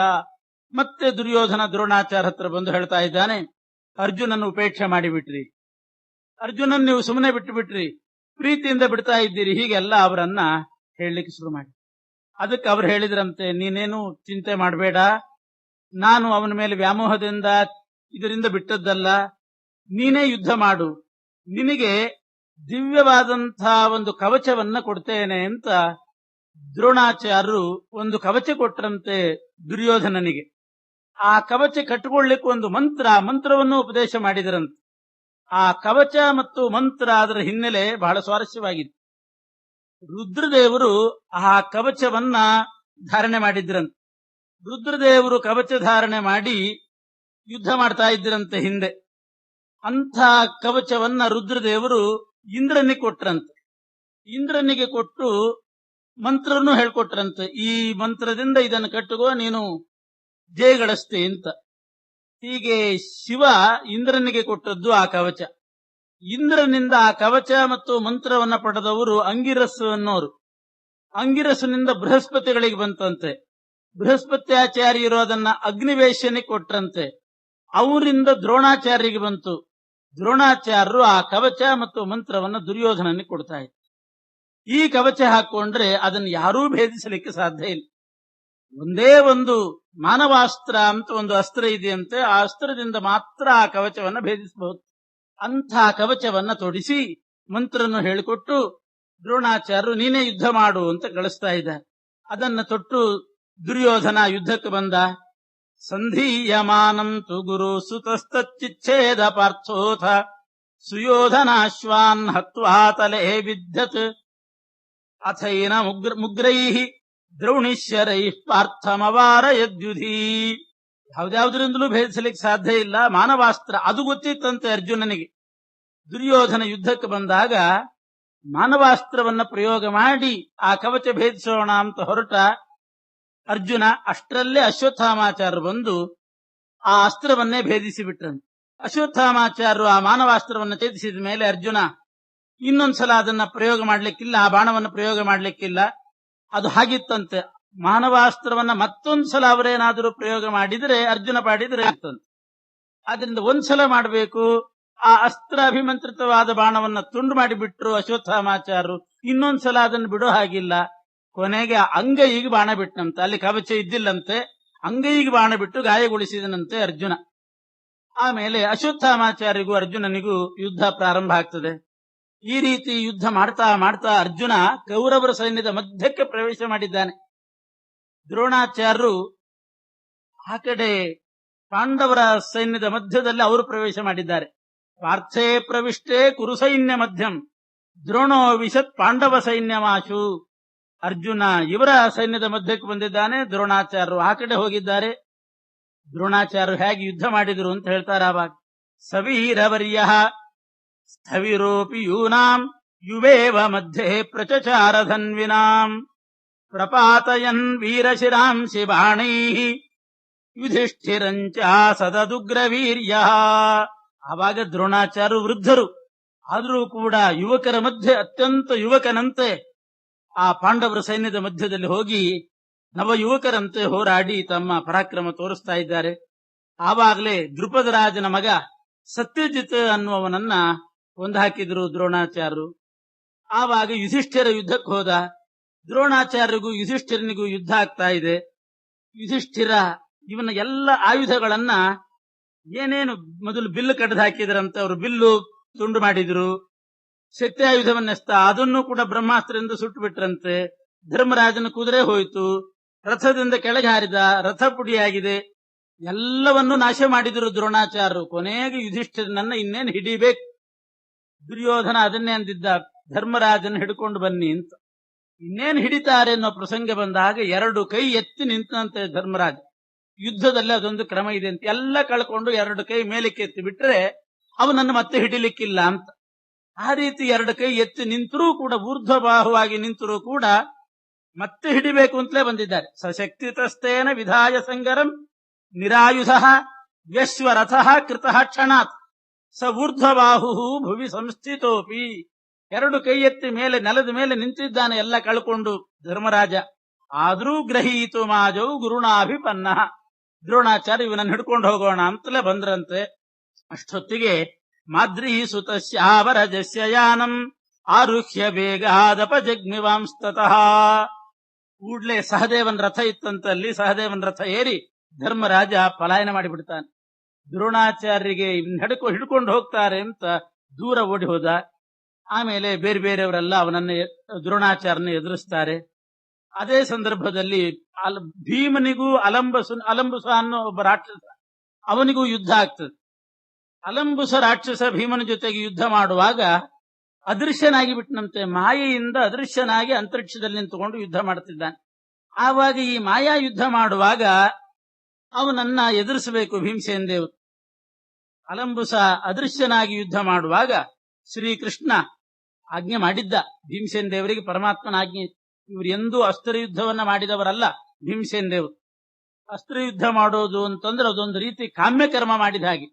ಮತ್ತೆ ದುರ್ಯೋಧನ ದ್ರೋಣಾಚಾರ್ಯ ಹತ್ರ ಬಂದು ಹೇಳ್ತಾ ಇದ್ದಾನೆ, ಅರ್ಜುನನ್ನು ಉಪೇಕ್ಷೆ ಮಾಡಿಬಿಟ್ರಿ, ಅರ್ಜುನನ್ ನೀವು ಸುಮ್ಮನೆ ಬಿಟ್ಟು ಬಿಟ್ರಿ, ಪ್ರೀತಿಯಿಂದ ಬಿಡ್ತಾ ಇದ್ದೀರಿ, ಹೀಗೆಲ್ಲ ಅವರನ್ನ ಹೇಳಲಿಕ್ಕೆ ಶುರು ಮಾಡಿ. ಅದಕ್ಕೆ ಅವ್ರು ಹೇಳಿದ್ರಂತೆ, ನೀನೇನು ಚಿಂತೆ ಮಾಡಬೇಡ, ನಾನು ಅವನ ಮೇಲೆ ವ್ಯಾಮೋಹದಿಂದ ಇದರಿಂದ ಬಿಟ್ಟದ್ದಲ್ಲ, ನೀನೇ ಯುದ್ಧ ಮಾಡು, ನಿನಗೆ ದಿವ್ಯವಾದಂತಹ ಒಂದು ಕವಚವನ್ನ ಕೊಡ್ತೇನೆ ಅಂತ ದ್ರೋಣಾಚಾರ್ಯರು ಒಂದು ಕವಚ ಕೊಟ್ಟರಂತೆ ದುರ್ಯೋಧನನಿಗೆ. ಆ ಕವಚ ಕಟ್ಟಿಕೊಳ್ಳಿಕ್ಕೆ ಒಂದು ಮಂತ್ರವನ್ನು ಉಪದೇಶ ಮಾಡಿದರಂತೆ. ಆ ಕವಚ ಮತ್ತು ಮಂತ್ರ ಅದರ ಹಿನ್ನೆಲೆ ಬಹಳ ಸ್ವಾರಸ್ಯವಾಗಿದೆ. ರುದ್ರದೇವರು ಆ ಕವಚವನ್ನ ಧಾರಣೆ ಮಾಡಿದ್ರಂತೆ. ರುದ್ರದೇವರು ಕವಚ ಧಾರಣೆ ಮಾಡಿ ಯುದ್ಧ ಮಾಡ್ತಾ ಇದ್ರಂತೆ ಹಿಂದೆ. ಅಂಥ ಕವಚವನ್ನ ರುದ್ರದೇವರು ಇಂದ್ರನಿಗೆ ಕೊಟ್ರಂತೆ. ಇಂದ್ರನಿಗೆ ಕೊಟ್ಟು ಮಂತ್ರನೂ ಹೇಳ್ಕೊಟ್ರಂತೆ, ಈ ಮಂತ್ರದಿಂದ ಇದನ್ನು ಕಟ್ಟುಗೋ, ನೀನು ಜಯಗಳಿಸ್ತೆ ಅಂತ. ಹೀಗೆ ಶಿವ ಇಂದ್ರನಿಗೆ ಕೊಟ್ಟದ್ದು ಆ ಕವಚ. ಇಂದ್ರನಿಂದ ಆ ಕವಚ ಮತ್ತು ಮಂತ್ರವನ್ನ ಪಡೆದವರು ಅಂಗಿರಸ್ ಅನ್ನೋರು. ಅಂಗಿರಸ್ನಿಂದ ಬೃಹಸ್ಪತಿಗಳಿಗೆ ಬಂತಂತೆ. ಬೃಹಸ್ಪತ್ಯಾಚಾರ್ಯರು ಅದನ್ನ ಅಗ್ನಿವೇಶನಿಗೆ ಕೊಟ್ರಂತೆ. ಅವರಿಂದ ದ್ರೋಣಾಚಾರ್ಯರಿಗೆ ಬಂತು. ದ್ರೋಣಾಚಾರ್ಯರು ಆ ಕವಚ ಮತ್ತು ಮಂತ್ರವನ್ನು ದುರ್ಯೋಧನನಿಗೆ ಕೊಡ್ತಾ ಇದ್ರು. ಈ ಕವಚ ಹಾಕೊಂಡ್ರೆ ಅದನ್ನು ಯಾರೂ ಭೇದಿಸಲಿಕ್ಕೆ ಸಾಧ್ಯ ಇಲ್ಲ. ಒಂದೇ ಒಂದು ಮಾನವಾಸ್ತ್ರ ಅಂತ ಒಂದು ಅಸ್ತ್ರ ಇದೆಯಂತೆ, ಆ ಅಸ್ತ್ರದಿಂದ ಮಾತ್ರ ಆ ಕವಚವನ್ನ ಭೇದಿಸಬಹುದು. ಅಂಥ ಕವಚವನ್ನ ತೊಡಿಸಿ ಮಂತ್ರನ್ನು ಹೇಳಿಕೊಟ್ಟು ದ್ರೋಣಾಚಾರ್ಯರು ನೀನೇ ಯುದ್ಧ ಮಾಡು ಅಂತ ಕಳಿಸ್ತಾ ಇದ್ದ. ಅದನ್ನ ತೊಟ್ಟು ದುರ್ಯೋಧನ ಯುದ್ಧಕ್ಕೆ ಬಂದ. ಸಂಧೀಯಮಾನಂ ತು ಗುರು ಸುತಸ್ತಚ್ಛೇದ ಪಾರ್ಥೋಥ ಸುಯೋಧನಾಶ್ವಾನ್ ಹತ್ವಾ ತಲೆ ವಿದ್ಯತ್ ಅಥೈನ ಮುಗ್ರೈಃ ದ್ರೋಣಿಶ್ಯರೈಃ ಪಾರ್ಥಮವಾರಯದ್ಯುಧಿ. ಯಾವ್ದ್ಯಾವ್ದ್ರಿಂದಲೂ ಭೇದಿಸಲಿಕ್ಕೆ ಸಾಧ್ಯ ಇಲ್ಲ. ಮಾನವಾಸ್ತ್ರ ಅದು ಗೊತ್ತಿತ್ತಂತೆ ಅರ್ಜುನನಿಗೆ. ದುರ್ಯೋಧನ ಯುದ್ಧಕ್ಕೆ ಬಂದಾಗ ಮಾನವಾಸ್ತ್ರವನ್ನ ಪ್ರಯೋಗ ಮಾಡಿ ಆ ಕವಚ ಭೇದಿಸೋಣ ಅಂತ ಹೊರಟ ಅರ್ಜುನ, ಅಷ್ಟರಲ್ಲೇ ಅಶ್ವತ್ಥಾಮಾಚಾರ್ಯರು ಬಂದು ಆ ಅಸ್ತ್ರವನ್ನೇ ಭೇದಿಸಿ ಬಿಟ್ರನು. ಅಶ್ವತ್ಥಾಮಾಚಾರ್ಯರು ಆ ಮಾನವಾಸ್ತ್ರವನ್ನು ಛೇದಿಸಿದ ಮೇಲೆ ಅರ್ಜುನ ಇನ್ನೊಂದ್ಸಲ ಅದನ್ನ ಪ್ರಯೋಗ ಮಾಡ್ಲಿಕ್ಕಿಲ್ಲ, ಆ ಬಾಣವನ್ನು ಪ್ರಯೋಗ ಮಾಡ್ಲಿಕ್ಕಿಲ್ಲ. ಅದು ಹಾಗಿತ್ತಂತೆ. ಮಾನವಾಸ್ತ್ರವನ್ನ ಮತ್ತೊಂದ್ಸಲ ಅವರೇನಾದರೂ ಪ್ರಯೋಗ ಮಾಡಿದರೆ ಅರ್ಜುನ ಪಾಡಿದ್ರೆ ಆಗ್ತಂತೆ. ಆದ್ರಿಂದ ಒಂದ್ಸಲ ಮಾಡಬೇಕು. ಆ ಅಸ್ತ್ರ ಅಭಿಮಂತ್ರಿತವಾದ ಬಾಣವನ್ನ ತುಂಡು ಮಾಡಿಬಿಟ್ರು ಅಶ್ವತ್ಥಾಮಾಚಾರ್ಯರು. ಇನ್ನೊಂದ್ಸಲ ಅದನ್ನು ಬಿಡೋ ಹಾಗಿಲ್ಲ. ಕೊನೆಗೆ ಅಂಗೈಗೆ ಬಾಣ ಬಿಟ್ಟನಂತೆ. ಅಲ್ಲಿ ಕವಚ ಇದ್ದಿಲ್ಲಂತೆ. ಅಂಗೈಗೆ ಬಾಣ ಬಿಟ್ಟು ಗಾಯಗೊಳಿಸಿದನಂತೆ ಅರ್ಜುನ. ಆಮೇಲೆ ಅಶ್ವತ್ಥಾಮಾಚಾರ್ಯರಿಗೂ ಅರ್ಜುನನಿಗೂ ಯುದ್ಧ ಪ್ರಾರಂಭ ಆಗ್ತದೆ. ಈ ರೀತಿ ಯುದ್ಧ ಮಾಡ್ತಾ ಮಾಡ್ತಾ ಅರ್ಜುನ ಕೌರವರ ಸೈನ್ಯದ ಮಧ್ಯಕ್ಕೆ ಪ್ರವೇಶ ಮಾಡಿದ್ದಾನೆ. ದ್ರೋಣಾಚಾರ್ಯರು ಆ ಕಡೆ ಪಾಂಡವರ ಸೈನ್ಯದ ಮಧ್ಯದಲ್ಲಿ ಅವರು ಪ್ರವೇಶ ಮಾಡಿದ್ದಾರೆ. ಪಾರ್ಥೇ ಪ್ರವಿಷ್ಟೇ ಕುರು ಸೈನ್ಯ ಮಧ್ಯಂ ದ್ರೋಣೋ ವಿಶತ್ ಪಾಂಡವ ಸೈನ್ಯಮಾಶು. ಅರ್ಜುನ ಇವರ ಸೈನ್ಯದ ಮಧ್ಯಕ್ಕೆ ಬಂದಿದ್ದಾನೆ, ದ್ರೋಣಾಚಾರ್ಯರು ಆ ಕಡೆ ಹೋಗಿದ್ದಾರೆ. ದ್ರೋಣಾಚಾರ್ಯರು ಹೇಗೆ ಯುದ್ಧ ಮಾಡಿದರು ಅಂತ ಹೇಳ್ತಾರೆ. ಆವಾಗ ಸವೀರವರ್ಯ ಸ್ಥವಿರೋಪಿ ಯೂನಾಂ ಯುವೇವ ಮಧ್ಯೆ ಪ್ರಚಚಾರಧನ್ವಿನಾಂ ಪ್ರಪಾತಯನ್ ವೀರಶಿರಾಂಸಿ ಬಾಣೈಃ ಯುಧಿಷ್ಠಿರಂಚ ಸದದುಗ್ರವೀರ್ಯ. ಆವಾಗ ದ್ರೋಣಾಚಾರ್ಯರು ವೃದ್ಧರು, ಆದರೂ ಕೂಡ ಯುವಕರ ಮಧ್ಯೆ ಅತ್ಯಂತ ಯುವಕನಂತೆ ಆ ಪಾಂಡವರ ಸೈನ್ಯದ ಮಧ್ಯದಲ್ಲಿ ಹೋಗಿ ನವ ಯುವಕರಂತೆ ಹೋರಾಡಿ ತಮ್ಮ ಪರಾಕ್ರಮ ತೋರಿಸ್ತಾ ಇದ್ದಾರೆ. ಆವಾಗಲೇ ದ್ರುಪದ ರಾಜನ ಮಗ ಸತ್ಯಜಿತ್ ಅನ್ನುವನನ್ನ ಕೊಂದು ಹಾಕಿದ್ರು ದ್ರೋಣಾಚಾರ್ಯರು. ಆವಾಗ ಯುಧಿಷ್ಠಿರ ಯುದ್ಧಕ್ಕೆ ಹೋದ. ದ್ರೋಣಾಚಾರ್ಯರಿಗೂ ಯುಧಿಷ್ಠಿರನಿಗೂ ಯುದ್ಧ ಆಗ್ತಾ ಇದೆ. ಯುಧಿಷ್ಠಿರ ಇವನ ಎಲ್ಲ ಆಯುಧಗಳನ್ನ ಏನೇನು ಮೊದಲು ಬಿಲ್ಲು ಕಡ್ದು ಹಾಕಿದ್ರಂತೆ, ಅವರು ಬಿಲ್ಲು ತುಂಡು ಮಾಡಿದ್ರು. ಶಕ್ತಿಯಾಯುಧವನ್ನೆಸ್ತ ಅದನ್ನು ಕೂಡ ಬ್ರಹ್ಮಾಸ್ತ್ರದಿಂದ ಸುಟ್ಟು ಬಿಟ್ರಂತೆ. ಧರ್ಮರಾಜನ ಕುದುರೆ ಹೋಯಿತು, ರಥದಿಂದ ಕೆಳಗೆ ಹಾರಿದ, ರಥ ಪುಡಿಯಾಗಿದೆ. ಎಲ್ಲವನ್ನೂ ನಾಶ ಮಾಡಿದ್ರು ದ್ರೋಣಾಚಾರ್ಯರು. ಕೊನೆಗೆ ಯುಧಿಷ್ಠಿರನನ್ನ ಇನ್ನೇನು ಹಿಡಿಬೇಕು. ದುರ್ಯೋಧನ ಅದನ್ನೇ ಅಂದಿದ್ದ, ಧರ್ಮರಾಜನ ಹಿಡ್ಕೊಂಡು ಬನ್ನಿ ಅಂತ. ಇನ್ನೇನು ಹಿಡಿತಾರೆ ಅನ್ನೋ ಪ್ರಸಂಗ ಬಂದಾಗ 2 ಕೈ ಎತ್ತಿ ನಿಂತಂತೆ ಧರ್ಮರಾಜ. ಯುದ್ಧದಲ್ಲಿ ಅದೊಂದು ಕ್ರಮ ಇದೆ ಅಂತ. ಎಲ್ಲ ಕಳ್ಕೊಂಡು 2 ಕೈ ಮೇಲಕ್ಕೆ ಎತ್ತಿ ಬಿಟ್ರೆ ಅವನನ್ನು ಮತ್ತೆ ಹಿಡಿಲಿಕ್ಕಿಲ್ಲ ಅಂತ. ಆ ರೀತಿ 2 ಕೈ ಎತ್ತಿ ನಿಂತರೂ ಕೂಡ, ಊರ್ಧ್ವಬಾಹುವಾಗಿ ನಿಂತರೂ ಕೂಡ ಮತ್ತೆ ಹಿಡಿಬೇಕು ಅಂತಲೇ ಬಂದಿದ್ದಾರೆ. ಸಶಕ್ತಿತಸ್ತೇನ ವಿಧಾಯ ಸಂಗರಂ ನಿರಾಯುಧ ಯಶ್ವರಥ ಕೃತಃ ಕ್ಷಣಾತ್ ಸ ಊರ್ಧ್ವಬಾಹು ಭುವಿ ಸಂಸ್ಥಿತೋಪಿ. 2 ಕೈ ಎತ್ತಿ ಮೇಲೆ ನೆಲದ ಮೇಲೆ ನಿಂತಿದ್ದಾನೆ ಎಲ್ಲ ಕಳ್ಕೊಂಡು ಧರ್ಮರಾಜ. ಆದರೂ ಗ್ರಹೀತು ಮಾಜೌ ಗುರುಣಾಭಿಪನ್ನ. ದ್ರೋಣಾಚಾರ್ಯ ಇವನನ್ನು ಹಿಡ್ಕೊಂಡು ಹೋಗೋಣ ಅಂತಲೇ ಬಂದ್ರಂತೆ. ಅಷ್ಟೊತ್ತಿಗೆ ಮಾದ್ರಿ ಸುತಸ್ಯಾವರಜಸ್ಯ ಯಾನಂ ಆರುಹ್ಯ ಬೇಗಾದಪಜಗ್ಮಿವಾಂಸ್ತತಃ. ಕೂಡ್ಲೆ ಸಹದೇವನ್ ರಥ ಇತ್ತಂತಲ್ಲಿ ಸಹದೇವನ್ ರಥ ಏರಿ ಧರ್ಮರಾಜ ಪಲಾಯನ ಮಾಡಿಬಿಡ್ತಾನೆ. ದ್ರೋಣಾಚಾರ್ಯರಿಗೆ ಹಿಡ್ಕೊಂಡು ಹೋಗ್ತಾರೆ ಅಂತ ದೂರ ಓಡಿ ಹೋದ. ಆಮೇಲೆ ಬೇರೆ ಬೇರೆಯವರೆಲ್ಲ ಅವನನ್ನು ದ್ರೋಣಾಚಾರ್ಯನ ಎದುರಿಸ್ತಾರೆ. ಅದೇ ಸಂದರ್ಭದಲ್ಲಿ ಭೀಮನಿಗೂ ಅಲಂಬುಸ ಅನ್ನೋ ಒಬ್ಬ ರಾಕ್ಷಸ, ಅವನಿಗೂ ಯುದ್ಧ ಆಗ್ತದೆ. ಅಲಂಬುಸ ರಾಕ್ಷಸ ಭೀಮನ ಜೊತೆಗೆ ಯುದ್ಧ ಮಾಡುವಾಗ ಅದೃಶ್ಯನಾಗಿ ಬಿಟ್ಟನಂತೆ. ಮಾಯೆಯಿಂದ ಅದೃಶ್ಯನಾಗಿ ಅಂತರಿಕ್ಷದಲ್ಲಿ ನಿಂತುಕೊಂಡು ಯುದ್ಧ ಮಾಡುತ್ತಿದ್ದಾನೆ. ಆವಾಗ ಈ ಮಾಯಾ ಯುದ್ಧ ಮಾಡುವಾಗ ಅವನನ್ನ ಎದುರಿಸಬೇಕು ಭೀಮಸೇನ ದೇವರು. ಅಲಂಬುಸ ಅದೃಶ್ಯನಾಗಿ ಯುದ್ಧ ಮಾಡುವಾಗ ಶ್ರೀಕೃಷ್ಣ ಆಜ್ಞೆ ಮಾಡಿದ್ದ ಭೀಮಸೇನ ದೇವರಿಗೆ. ಪರಮಾತ್ಮನ ಆಜ್ಞೆ. ಇವರು ಎಂದೂ ಅಸ್ತ್ರ ಯುದ್ಧವನ್ನ ಮಾಡಿದವರಲ್ಲ ಭೀಮಸೇನ ದೇವರು. ಅಸ್ತ್ರ ಯುದ್ಧ ಮಾಡೋದು ಅಂತಂದ್ರೆ ಅದೊಂದು ರೀತಿ ಕಾಮ್ಯ ಕರ್ಮ ಮಾಡಿದ ಹಾಗೆ.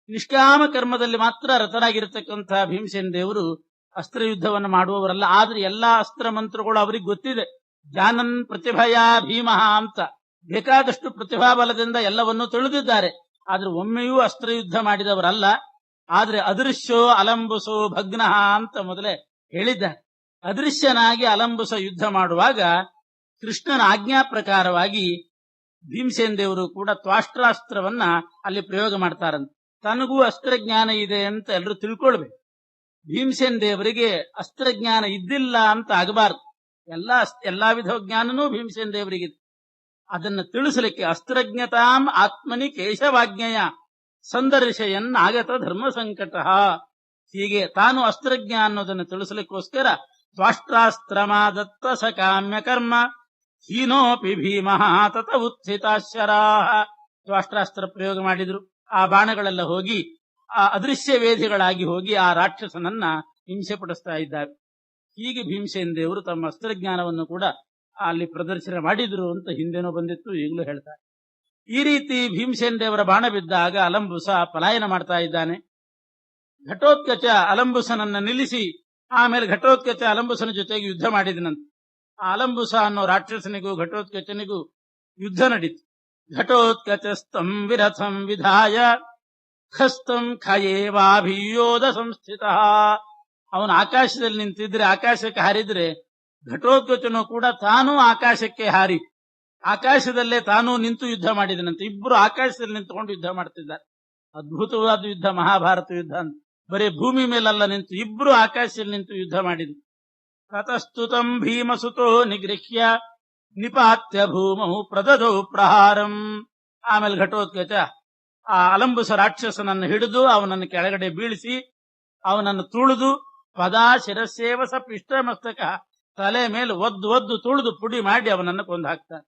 ನಿಷ್ಕಾಮ ಕರ್ಮದಲ್ಲಿ ಮಾತ್ರ ರತರಾಗಿರತಕ್ಕಂತಹ ಭೀಮಸೇನ ದೇವರು ಅಸ್ತ್ರ ಯುದ್ಧವನ್ನು ಮಾಡುವವರಲ್ಲ. ಆದ್ರೆ ಎಲ್ಲಾ ಅಸ್ತ್ರ ಮಂತ್ರಗಳು ಅವರಿಗೆ ಗೊತ್ತಿದೆ. ಜಾನನ್ ಪ್ರತಿಭಯ ಭೀಮಃ ಅಂತ ಬೇಕಾದಷ್ಟು ಪ್ರತಿಭಾಬಲದಿಂದ ಎಲ್ಲವನ್ನೂ ತಿಳಿದಿದ್ದಾರೆ. ಆದ್ರೆ ಒಮ್ಮೆಯೂ ಅಸ್ತ್ರಯುದ್ಧ ಮಾಡಿದವರಲ್ಲ. ಆದ್ರೆ ಅದೃಶ್ಯೋ ಅಲಂಬುಸೋ ಭಗ್ನಃ ಅಂತ ಮೊದಲೇ ಹೇಳಿದ್ದಾರೆ. ಅದೃಶ್ಯನಾಗಿ ಅಲಂಬುಸ ಯುದ್ಧ ಮಾಡುವಾಗ ಕೃಷ್ಣನ ಆಜ್ಞಾ ಪ್ರಕಾರವಾಗಿ ಭೀಮಸೇನ ದೇವರು ಕೂಡ ತ್ವಾಷ್ಟ್ರಾಸ್ತ್ರವನ್ನ ಅಲ್ಲಿ ಪ್ರಯೋಗ ಮಾಡ್ತಾರಂತೆ. ತನಗೂ ಅಸ್ತ್ರಜ್ಞಾನ ಇದೆ ಅಂತ ಎಲ್ಲರೂ ತಿಳ್ಕೊಳ್ಬೇಕು. ಭೀಮಸೇನ ದೇವರಿಗೆ ಅಸ್ತ್ರಜ್ಞಾನ ಇದ್ದಿಲ್ಲ ಅಂತ ಆಗಬಾರ್ದು. ಎಲ್ಲಾ ವಿಧ ಜ್ಞಾನನೂ ಭೀಮಸೇನ ದೇವರಿಗಿದೆ. ಅದನ್ನು ತಿಳಿಸಲಿಕ್ಕೆ ಅಸ್ತ್ರಜ್ಞತಾಂ ಆತ್ಮನಿ ಕೇಶವಾಜ್ಞೆಯ ಸಂದರ್ಶಯನ್ ಆಗತ ಧರ್ಮ ಸಂಕಟ, ಹೀಗೆ ತಾನು ಅಸ್ತ್ರಜ್ಞ ಅನ್ನೋದನ್ನು ತಿಳಿಸಲಿಕ್ಕೋಸ್ಕರ ತ್ವಾಷ್ಟ್ರಾಸ್ತ್ರಮಾದತ್ತ ಸ ಕಾಮ್ಯ ಕರ್ಮ ಹೀನೋಪಿ ಭೀಮಃ ತತ ಉತ್ಥಿತಾಶ್ಚರಾಃ. ತ್ವಾಷ್ಟ್ರಾಸ್ತ್ರ ಪ್ರಯೋಗ ಮಾಡಿದ್ರು. ಆ ಬಾಣಗಳೆಲ್ಲ ಹೋಗಿ ಆ ಅದೃಶ್ಯ ವೇದಿಗಳಾಗಿ ಹೋಗಿ ಆ ರಾಕ್ಷಸನನ್ನ ಹಿಂಸೆ ಪಡಿಸ್ತಾ ಇದ್ದಾರೆ. ಹೀಗೆ ಭೀಮಸೇನ ದೇವರು ತಮ್ಮ ಅಸ್ತ್ರಜ್ಞಾನವನ್ನು ಕೂಡ ಅಲ್ಲಿ ಪ್ರದರ್ಶನ ಮಾಡಿದ್ರು ಅಂತ ಹಿಂದೆನೋ ಬಂದಿತ್ತು, ಈಗಲೂ ಹೇಳ್ತಾರೆ. ಈ ರೀತಿ ಭೀಮಸೇನ ದೇವರ ಬಾಣ ಬಿದ್ದಾಗ ಅಲಂಬುಸ ಪಲಾಯನ ಮಾಡ್ತಾ ಇದ್ದಾನೆ. ಘಟೋತ್ಕಚ ಅಲಂಬುಸನನ್ನ ನಿಲ್ಲಿಸಿ ಆಮೇಲೆ ಘಟೋತ್ಕಚ ಅಲಂಬುಸನ ಜೊತೆಗೆ ಯುದ್ಧ ಮಾಡಿದನಂತೆ. ಆ ಅಲಂಬುಸ ಅನ್ನೋ ರಾಕ್ಷಸನಿಗೂ ಘಟೋತ್ಕಚನಿಗೂ ಯುದ್ಧ ನಡೀತು. ಘಟೋತ್ಕಚಸ್ತಂ ವಿರಥಂ ವಿಧಾಯ ಖಸ್ತಂ ಖಯೇವಾಭಿಯೋಧ ಸಂಸ್ಥಿತ. ಅವನು ಆಕಾಶದಲ್ಲಿ ನಿಂತಿದ್ರೆ, ಆಕಾಶಕ್ಕೆ ಹಾರಿದ್ರೆ, ಘಟೋತ್ಕಚನು ಕೂಡ ತಾನೂ ಆಕಾಶಕ್ಕೆ ಹಾರಿ ಆಕಾಶದಲ್ಲೇ ತಾನೂ ನಿಂತು ಯುದ್ಧ ಮಾಡಿದನಂತೆ. ಇಬ್ಬರು ಆಕಾಶದಲ್ಲಿ ನಿಂತುಕೊಂಡು ಯುದ್ಧ ಮಾಡ್ತಿದ್ದಾರೆ. ಅದ್ಭುತವಾದ ಯುದ್ಧ, ಮಹಾಭಾರತ ಯುದ್ಧ ಅಂತ. ಬರೀ ಭೂಮಿ ಮೇಲೆಲ್ಲ ನಿಂತು ಇಬ್ರು ಆಕಾಶದಲ್ಲಿ ನಿಂತು ಯುದ್ಧ ಮಾಡಿದ್ರು. ತತಸ್ತುತಂ ಭೀಮಸುತೋ ನಿಗೃಹ್ಯ ನಿಪಾತ್ಯ ಭೂಮೌ ಪ್ರದದೌ ಪ್ರಹಾರಂ. ಆಮೇಲೆ ಘಟೋತ್ಕಚ ಆ ಅಲಂಬುಸ ರಾಕ್ಷಸನನ್ನು ಹಿಡಿದು ಅವನನ್ನು ಕೆಳಗಡೆ ಬೀಳಿಸಿ ಅವನನ್ನು ತುಳಿದು ಪದಾ ಶಿರಸ್ಸೇವಸ ಪಿಷ್ಟಮಸ್ತಕ, ತಲೆ ಮೇಲೆ ಒದ್ದು ತುಳಿದು ಪುಡಿ ಮಾಡಿ ಅವನನ್ನು ಕೊಂದು ಹಾಕ್ತಾನೆ.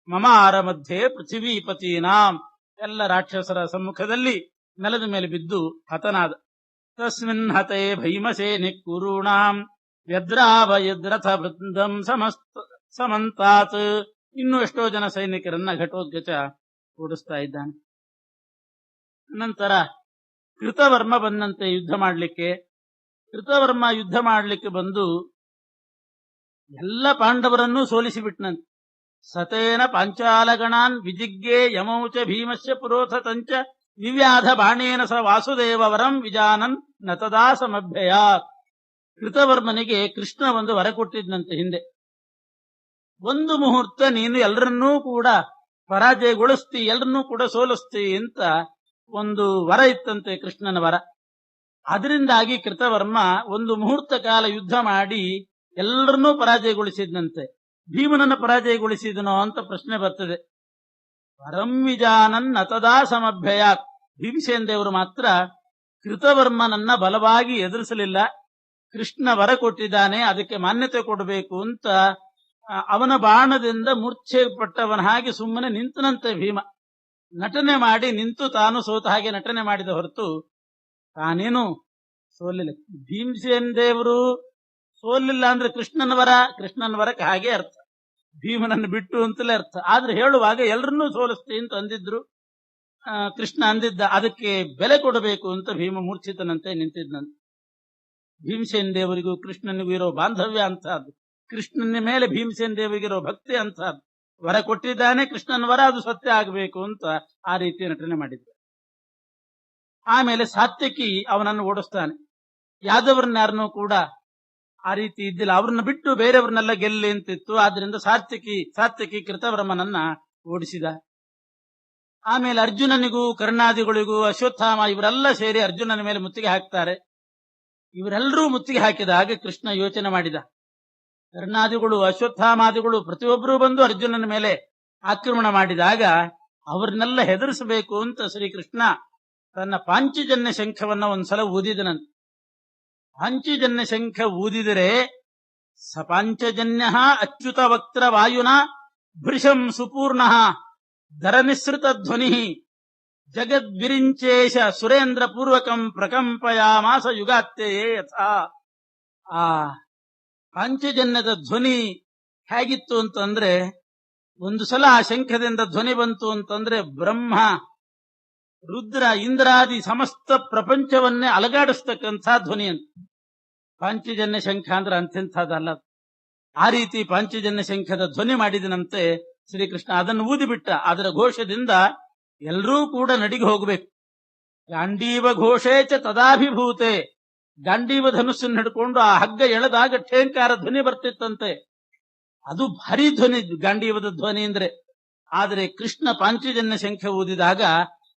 ಮಮಾರ ಮಧ್ಯೆ ಪೃಥಿವೀಪತೀನಾಂ, ಎಲ್ಲ ರಾಕ್ಷಸರ ಸಮ್ಮುಖದಲ್ಲಿ ನೆಲದ ಮೇಲೆ ಬಿದ್ದು ಹತನಾದ. ತಸ್ಮಿನ್ ಹತೆ ಭೀಮಸೇನಿ ಕುರುಣಾಂ ವ್ಯದ್ರಾವಯದ್ರಥ ವೃಂದಂ ಸಮಂತಾತ್. ಇನ್ನೂ ಎಷ್ಟೋ ಜನ ಸೈನಿಕರನ್ನ ಘಟೋತ್ಕಚ ಓಡಿಸ್ತಾ ಇದ್ದಾನೆ. ನಂತರ ಕೃತವರ್ಮ ಬಂದಂತೆ ಯುದ್ಧ ಮಾಡಲಿಕ್ಕೆ. ಕೃತವರ್ಮ ಯುದ್ಧ ಮಾಡಲಿಕ್ಕೆ ಬಂದು ಎಲ್ಲ ಪಾಂಡವರನ್ನೂ ಸೋಲಿಸಿಬಿಟ್ನಂತೆ. ಸತೇನ ಪಾಂಚಾಲಗಣಾನ್ ವಿಜಿಗ್ಗೇ ಯಮೌಚ ಭೀಮಸ್ಯ ಪುರೋಥತಂಚ ವಿವ್ಯಾಧ ಬಾಣೇನ ಸ ವಾಸುದೇವವರಂ ವಿಜಾನನ್ ನತದಾ ಸಮಭ್ಯಯಾತ್. ಕೃತವರ್ಮನಿಗೆ ಕೃಷ್ಣ ಒಂದು ವರ ಕೊಟ್ಟಿದ್ದಂತೆ ಹಿಂದೆ. ಒಂದು ಮುಹೂರ್ತ ನೀನು ಎಲ್ಲರನ್ನೂ ಕೂಡ ಪರಾಜಯಗೊಳಿಸ್ತಿ, ಎಲ್ಲರನ್ನೂ ಕೂಡ ಸೋಲಿಸ್ತಿ ಅಂತ ಒಂದು ವರ ಇತ್ತಂತೆ, ಕೃಷ್ಣನ ವರ. ಅದರಿಂದಾಗಿ ಕೃತವರ್ಮ ಒಂದು ಮುಹೂರ್ತ ಕಾಲ ಯುದ್ಧ ಮಾಡಿ ಎಲ್ಲರನ್ನೂ ಪರಾಜಯಗೊಳಿಸಿದಂತೆ. ಭೀಮನನ್ನು ಪರಾಜಯಗೊಳಿಸಿದನೋ ಅಂತ ಪ್ರಶ್ನೆ ಬರ್ತದೆ. ವರಂ ವಿಜಾನನ್ ನತದಾ ಸಮಭ್ಯಯಾತ್. ಭೀಮಸೇನ ದೇವರು ಮಾತ್ರ ಕೃತವರ್ಮನನ್ನ ಬಲವಾಗಿ ಎದುರಿಸಲಿಲ್ಲ. ಕೃಷ್ಣ ವರ ಕೊಟ್ಟಿದ್ದಾನೆ, ಅದಕ್ಕೆ ಮಾನ್ಯತೆ ಕೊಡಬೇಕು ಅಂತ ಅವನ ಬಾಣದಿಂದ ಮೂರ್ಛೆ ಪಟ್ಟವನ ಹಾಗೆ ಸುಮ್ಮನೆ ನಿಂತನಂತೆ ಭೀಮ. ನಟನೆ ಮಾಡಿ ನಿಂತು ತಾನು ಸೋತ ಹಾಗೆ ನಟನೆ ಮಾಡಿದ ಹೊರತು ತಾನೇನು ಸೋಲಿಲ್ಲ. ಭೀಮಸೇನ ದೇವರು ಸೋಲಿಲ್ಲ ಅಂದ್ರೆ ಕೃಷ್ಣನ ವರಕ್ಕೆ ಹಾಗೆ ಅರ್ಥ, ಭೀಮನನ್ನು ಬಿಟ್ಟು ಅಂತಲೇ ಅರ್ಥ. ಆದ್ರೆ ಹೇಳುವಾಗ ಎಲ್ಲರನ್ನೂ ಸೋಲಿಸ್ತೀನಿ ಅಂತ ಅಂದಿದ್ರು. ಕೃಷ್ಣ ಅಂದಿದ್ದ, ಅದಕ್ಕೆ ಬೆಲೆ ಕೊಡಬೇಕು ಅಂತ ಭೀಮ ಮೂರ್ಛಿತನಂತೆ ನಿಂತಿದ್ದಂತೆ. ಭೀಮಸೇನ ದೇವರಿಗೂ ಕೃಷ್ಣನಿಗೂ ಇರೋ ಬಾಂಧವ್ಯ ಅಂತಹದ್ದು, ಕೃಷ್ಣನ ಮೇಲೆ ಭೀಮಸೇನ ದೇವರಿಗಿರೋ ಭಕ್ತಿ ಅಂತಹದ್ದು. ವರ ಕೊಟ್ಟಿದ್ದಾನೆ, ಕೃಷ್ಣನ ವರ, ಅದು ಸತ್ಯ ಆಗಬೇಕು ಅಂತ ಆ ರೀತಿ ನಟನೆ ಮಾಡಿದ್ರು. ಆಮೇಲೆ ಸಾತ್ಯಕಿ ಅವನನ್ನು ಓಡಿಸ್ತಾನೆ. ಯಾದವರನ್ನಾರನ್ನೂ ಕೂಡ ಆ ರೀತಿ ಇದ್ದಿಲ್ಲ, ಅವ್ರನ್ನ ಬಿಟ್ಟು ಬೇರೆಯವ್ರನ್ನೆಲ್ಲ ಗೆಲ್ಲಿ ಅಂತಿತ್ತು. ಆದ್ರಿಂದ ಸಾತ್ಯಕಿ ಕೃತವರ್ಮನನ್ನ ಓಡಿಸಿದ. ಆಮೇಲೆ ಅರ್ಜುನನಿಗೂ ಕರ್ಣಾದಿಗಳಿಗೂ ಅಶ್ವತ್ಥಾಮ ಇವರೆಲ್ಲ ಸೇರಿ ಅರ್ಜುನನ ಮೇಲೆ ಮುತ್ತಿಗೆ ಹಾಕ್ತಾರೆ. ಇವರೆಲ್ಲರೂ ಮುತ್ತಿಗೆ ಹಾಕಿದಾಗ ಕೃಷ್ಣ ಯೋಚನೆ ಮಾಡಿದ, ಕರ್ಣಾದಿಗಳು ಅಶ್ವತ್ಥಾಮಾದಿಗಳು ಪ್ರತಿಯೊಬ್ಬರೂ ಬಂದು ಅರ್ಜುನನ ಮೇಲೆ ಆಕ್ರಮಣ ಮಾಡಿದಾಗ ಅವ್ರನ್ನೆಲ್ಲ ಹೆದರಿಸಬೇಕು ಅಂತ ಶ್ರೀಕೃಷ್ಣ ತನ್ನ ಪಾಂಚಜನ್ಯ ಶಂಖವನ್ನ ಒಂದ್ಸಲ ಊದಿದನಂತೆ. ಪಾಂಚಜನ್ಯ ಶಂಖ ಊದಿದರೆ ಸ ಪಾಂಚಜನ್ಯ ಅಚ್ಯುತ ವಕ್ತ್ರ ವಾಯುನ ಭೃಶಂ ಸುಪೂರ್ಣ ಧರನಿಸೃತ ಧ್ವನಿ ಜಗದ್ವಿರಿಂಚೇಶ ಸುರೇಂದ್ರ ಪೂರ್ವಕಂ ಪ್ರಕಂಪಯಾಮಾಸ ಯುಗಾತ್ಯಯೇ ಯಥಾ. ಆ ಪಾಂಚಜನ್ಯದ ಧ್ವನಿ ಹೇಗಿತ್ತು ಅಂತಂದ್ರೆ, ಒಂದು ಸಲ ಆ ಶಂಖದಿಂದ ಧ್ವನಿ ಬಂತು ಅಂತಂದ್ರೆ ಬ್ರಹ್ಮ ರುದ್ರ ಇಂದ್ರಾದಿ ಸಮಸ್ತ ಪ್ರಪಂಚವನ್ನೇ ಅಲಗಾಡಿಸ್ತಕ್ಕಂಥ ಧ್ವನಿ ಅಂತ. ಪಾಂಚಜನ್ಯ ಶಂಖ ಅಂದ್ರೆ ಅಂಥದ್ದಲ್ಲ. ಆ ರೀತಿ ಪಾಂಚಜನ್ಯ ಶಂಖದ ಧ್ವನಿ ಮಾಡಿದನಂತೆ ಶ್ರೀಕೃಷ್ಣ. ಅದನ್ನು ಊದಿಬಿಟ್ಟ. ಅದರ ಘೋಷದಿಂದ ಎಲ್ಲರೂ ಕೂಡ ನಡಿಗೆ ಹೋಗ್ಬೇಕು. ಗಾಂಡೀವ ಘೋಷೇಚ ತದಾಭಿಭೂತೆ, ಗಾಂಡೀವ ಧನುಸ್ಸನ್ನು ಹಿಡ್ಕೊಂಡು ಆ ಹಗ್ಗ ಎಳೆದಾಗ ಠೇಂಕಾರ ಧ್ವನಿ ಬರ್ತಿತ್ತಂತೆ. ಅದು ಭಾರಿ ಧ್ವನಿ ಗಾಂಡೀವದ ಧ್ವನಿ ಅಂದ್ರೆ. ಆದರೆ ಕೃಷ್ಣ ಪಾಂಚಜನ್ಯ ಶಂಖ ಊದಿದಾಗ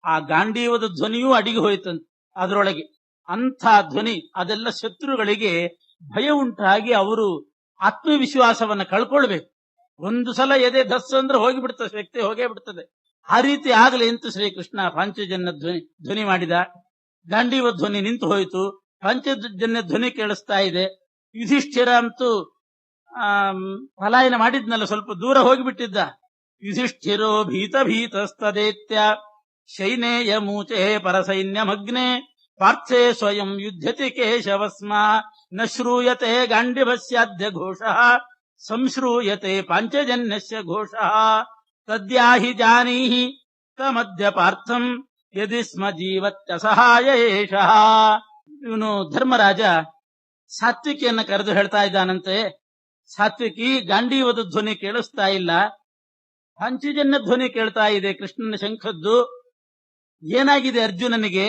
ಆ ಗಾಂಡೀವದ ಧ್ವನಿಯೂ ಅಡಿಗೆ ಹೋಯ್ತಂತೆ ಅದರೊಳಗೆ. ಅಂಥ ಧ್ವನಿ ಅದೆಲ್ಲ ಶತ್ರುಗಳಿಗೆ ಭಯ ಉಂಟಾಗಿ ಅವರು ಆತ್ಮವಿಶ್ವಾಸವನ್ನ ಕಳ್ಕೊಳ್ಬೇಕು. ಒಂದು ಸಲ ಎದೆ ಧಸ್ ಅಂದ್ರೆ ಹೋಗಿಬಿಡ್ತದೆ, ಶಕ್ತಿ ಹೋಗೇ ಬಿಡ್ತದೆ. ಆ ರೀತಿ ಆಗಲಿ ಅಂತ ಶ್ರೀಕೃಷ್ಣ ಪಾಂಚಜನ್ಯ ಧ್ವನಿ ಮಾಡಿದ. ಗಾಂಡೀವ ಧ್ವನಿ ನಿಂತು ಹೋಯಿತು, ಪಾಂಚಜನ್ಯ ಧ್ವನಿ ಕೇಳಿಸ್ತಾ ಇದೆ. ಯುಧಿಷ್ಠಿರ ಅಂತೂ ಪಲಾಯನ ಮಾಡಿದ್ನಲ್ಲ, ಸ್ವಲ್ಪ ದೂರ ಹೋಗಿಬಿಟ್ಟಿದ್ದ. ಯುಧಿಷ್ಠಿರೋ ಭೀತಸ್ತದೇತ್ಯ ಶೈನೇಯ ಮೂಚೆ ಪರಸೈನ್ಯಮಗ್ನೆ ಪಾರ್ಥೆ ಸ್ವಯಂ ಯುಧ್ಯತಿ ಕೇಶವಸ್ಮ ನ ಶ್ರೂಯತೆ ಗಾಂಡಿವಸ್ಯಾದ್ಯ ಘೋಷಃ ಸಂಶ್ರೂಯತೆ ಪಾಂಚಜನ್ಯಸ್ಯ ಘೋಷಃ ತದ್ಯಾಹಿ ಜಾನೀಹಿ ತಮದ್ಯ ಪಾರ್ಥಂ ಯದಿ ಸ್ಮ ಜೀವತ್ಯಸಹಾಯ ಏಷಃ. ಇವನು ಧರ್ಮರಾಜ ಸಾತ್ವಿಕಿಯನ್ನ ಕರೆದು ಹೇಳ್ತಾ ಇದ್ದಾನಂತೆ, ಸಾತ್ವಿಕಿ, ಗಾಂಡೀವದ ಧ್ವನಿ ಕೇಳಿಸ್ತಾ ಇಲ್ಲ, ಪಾಂಚಜನ್ಯ ಧ್ವನಿ ಕೇಳ್ತಾ ಇದೆ ಕೃಷ್ಣನ ಶಂಖದ್ದು. ಏನಾಗಿದೆ ಅರ್ಜುನನಿಗೆ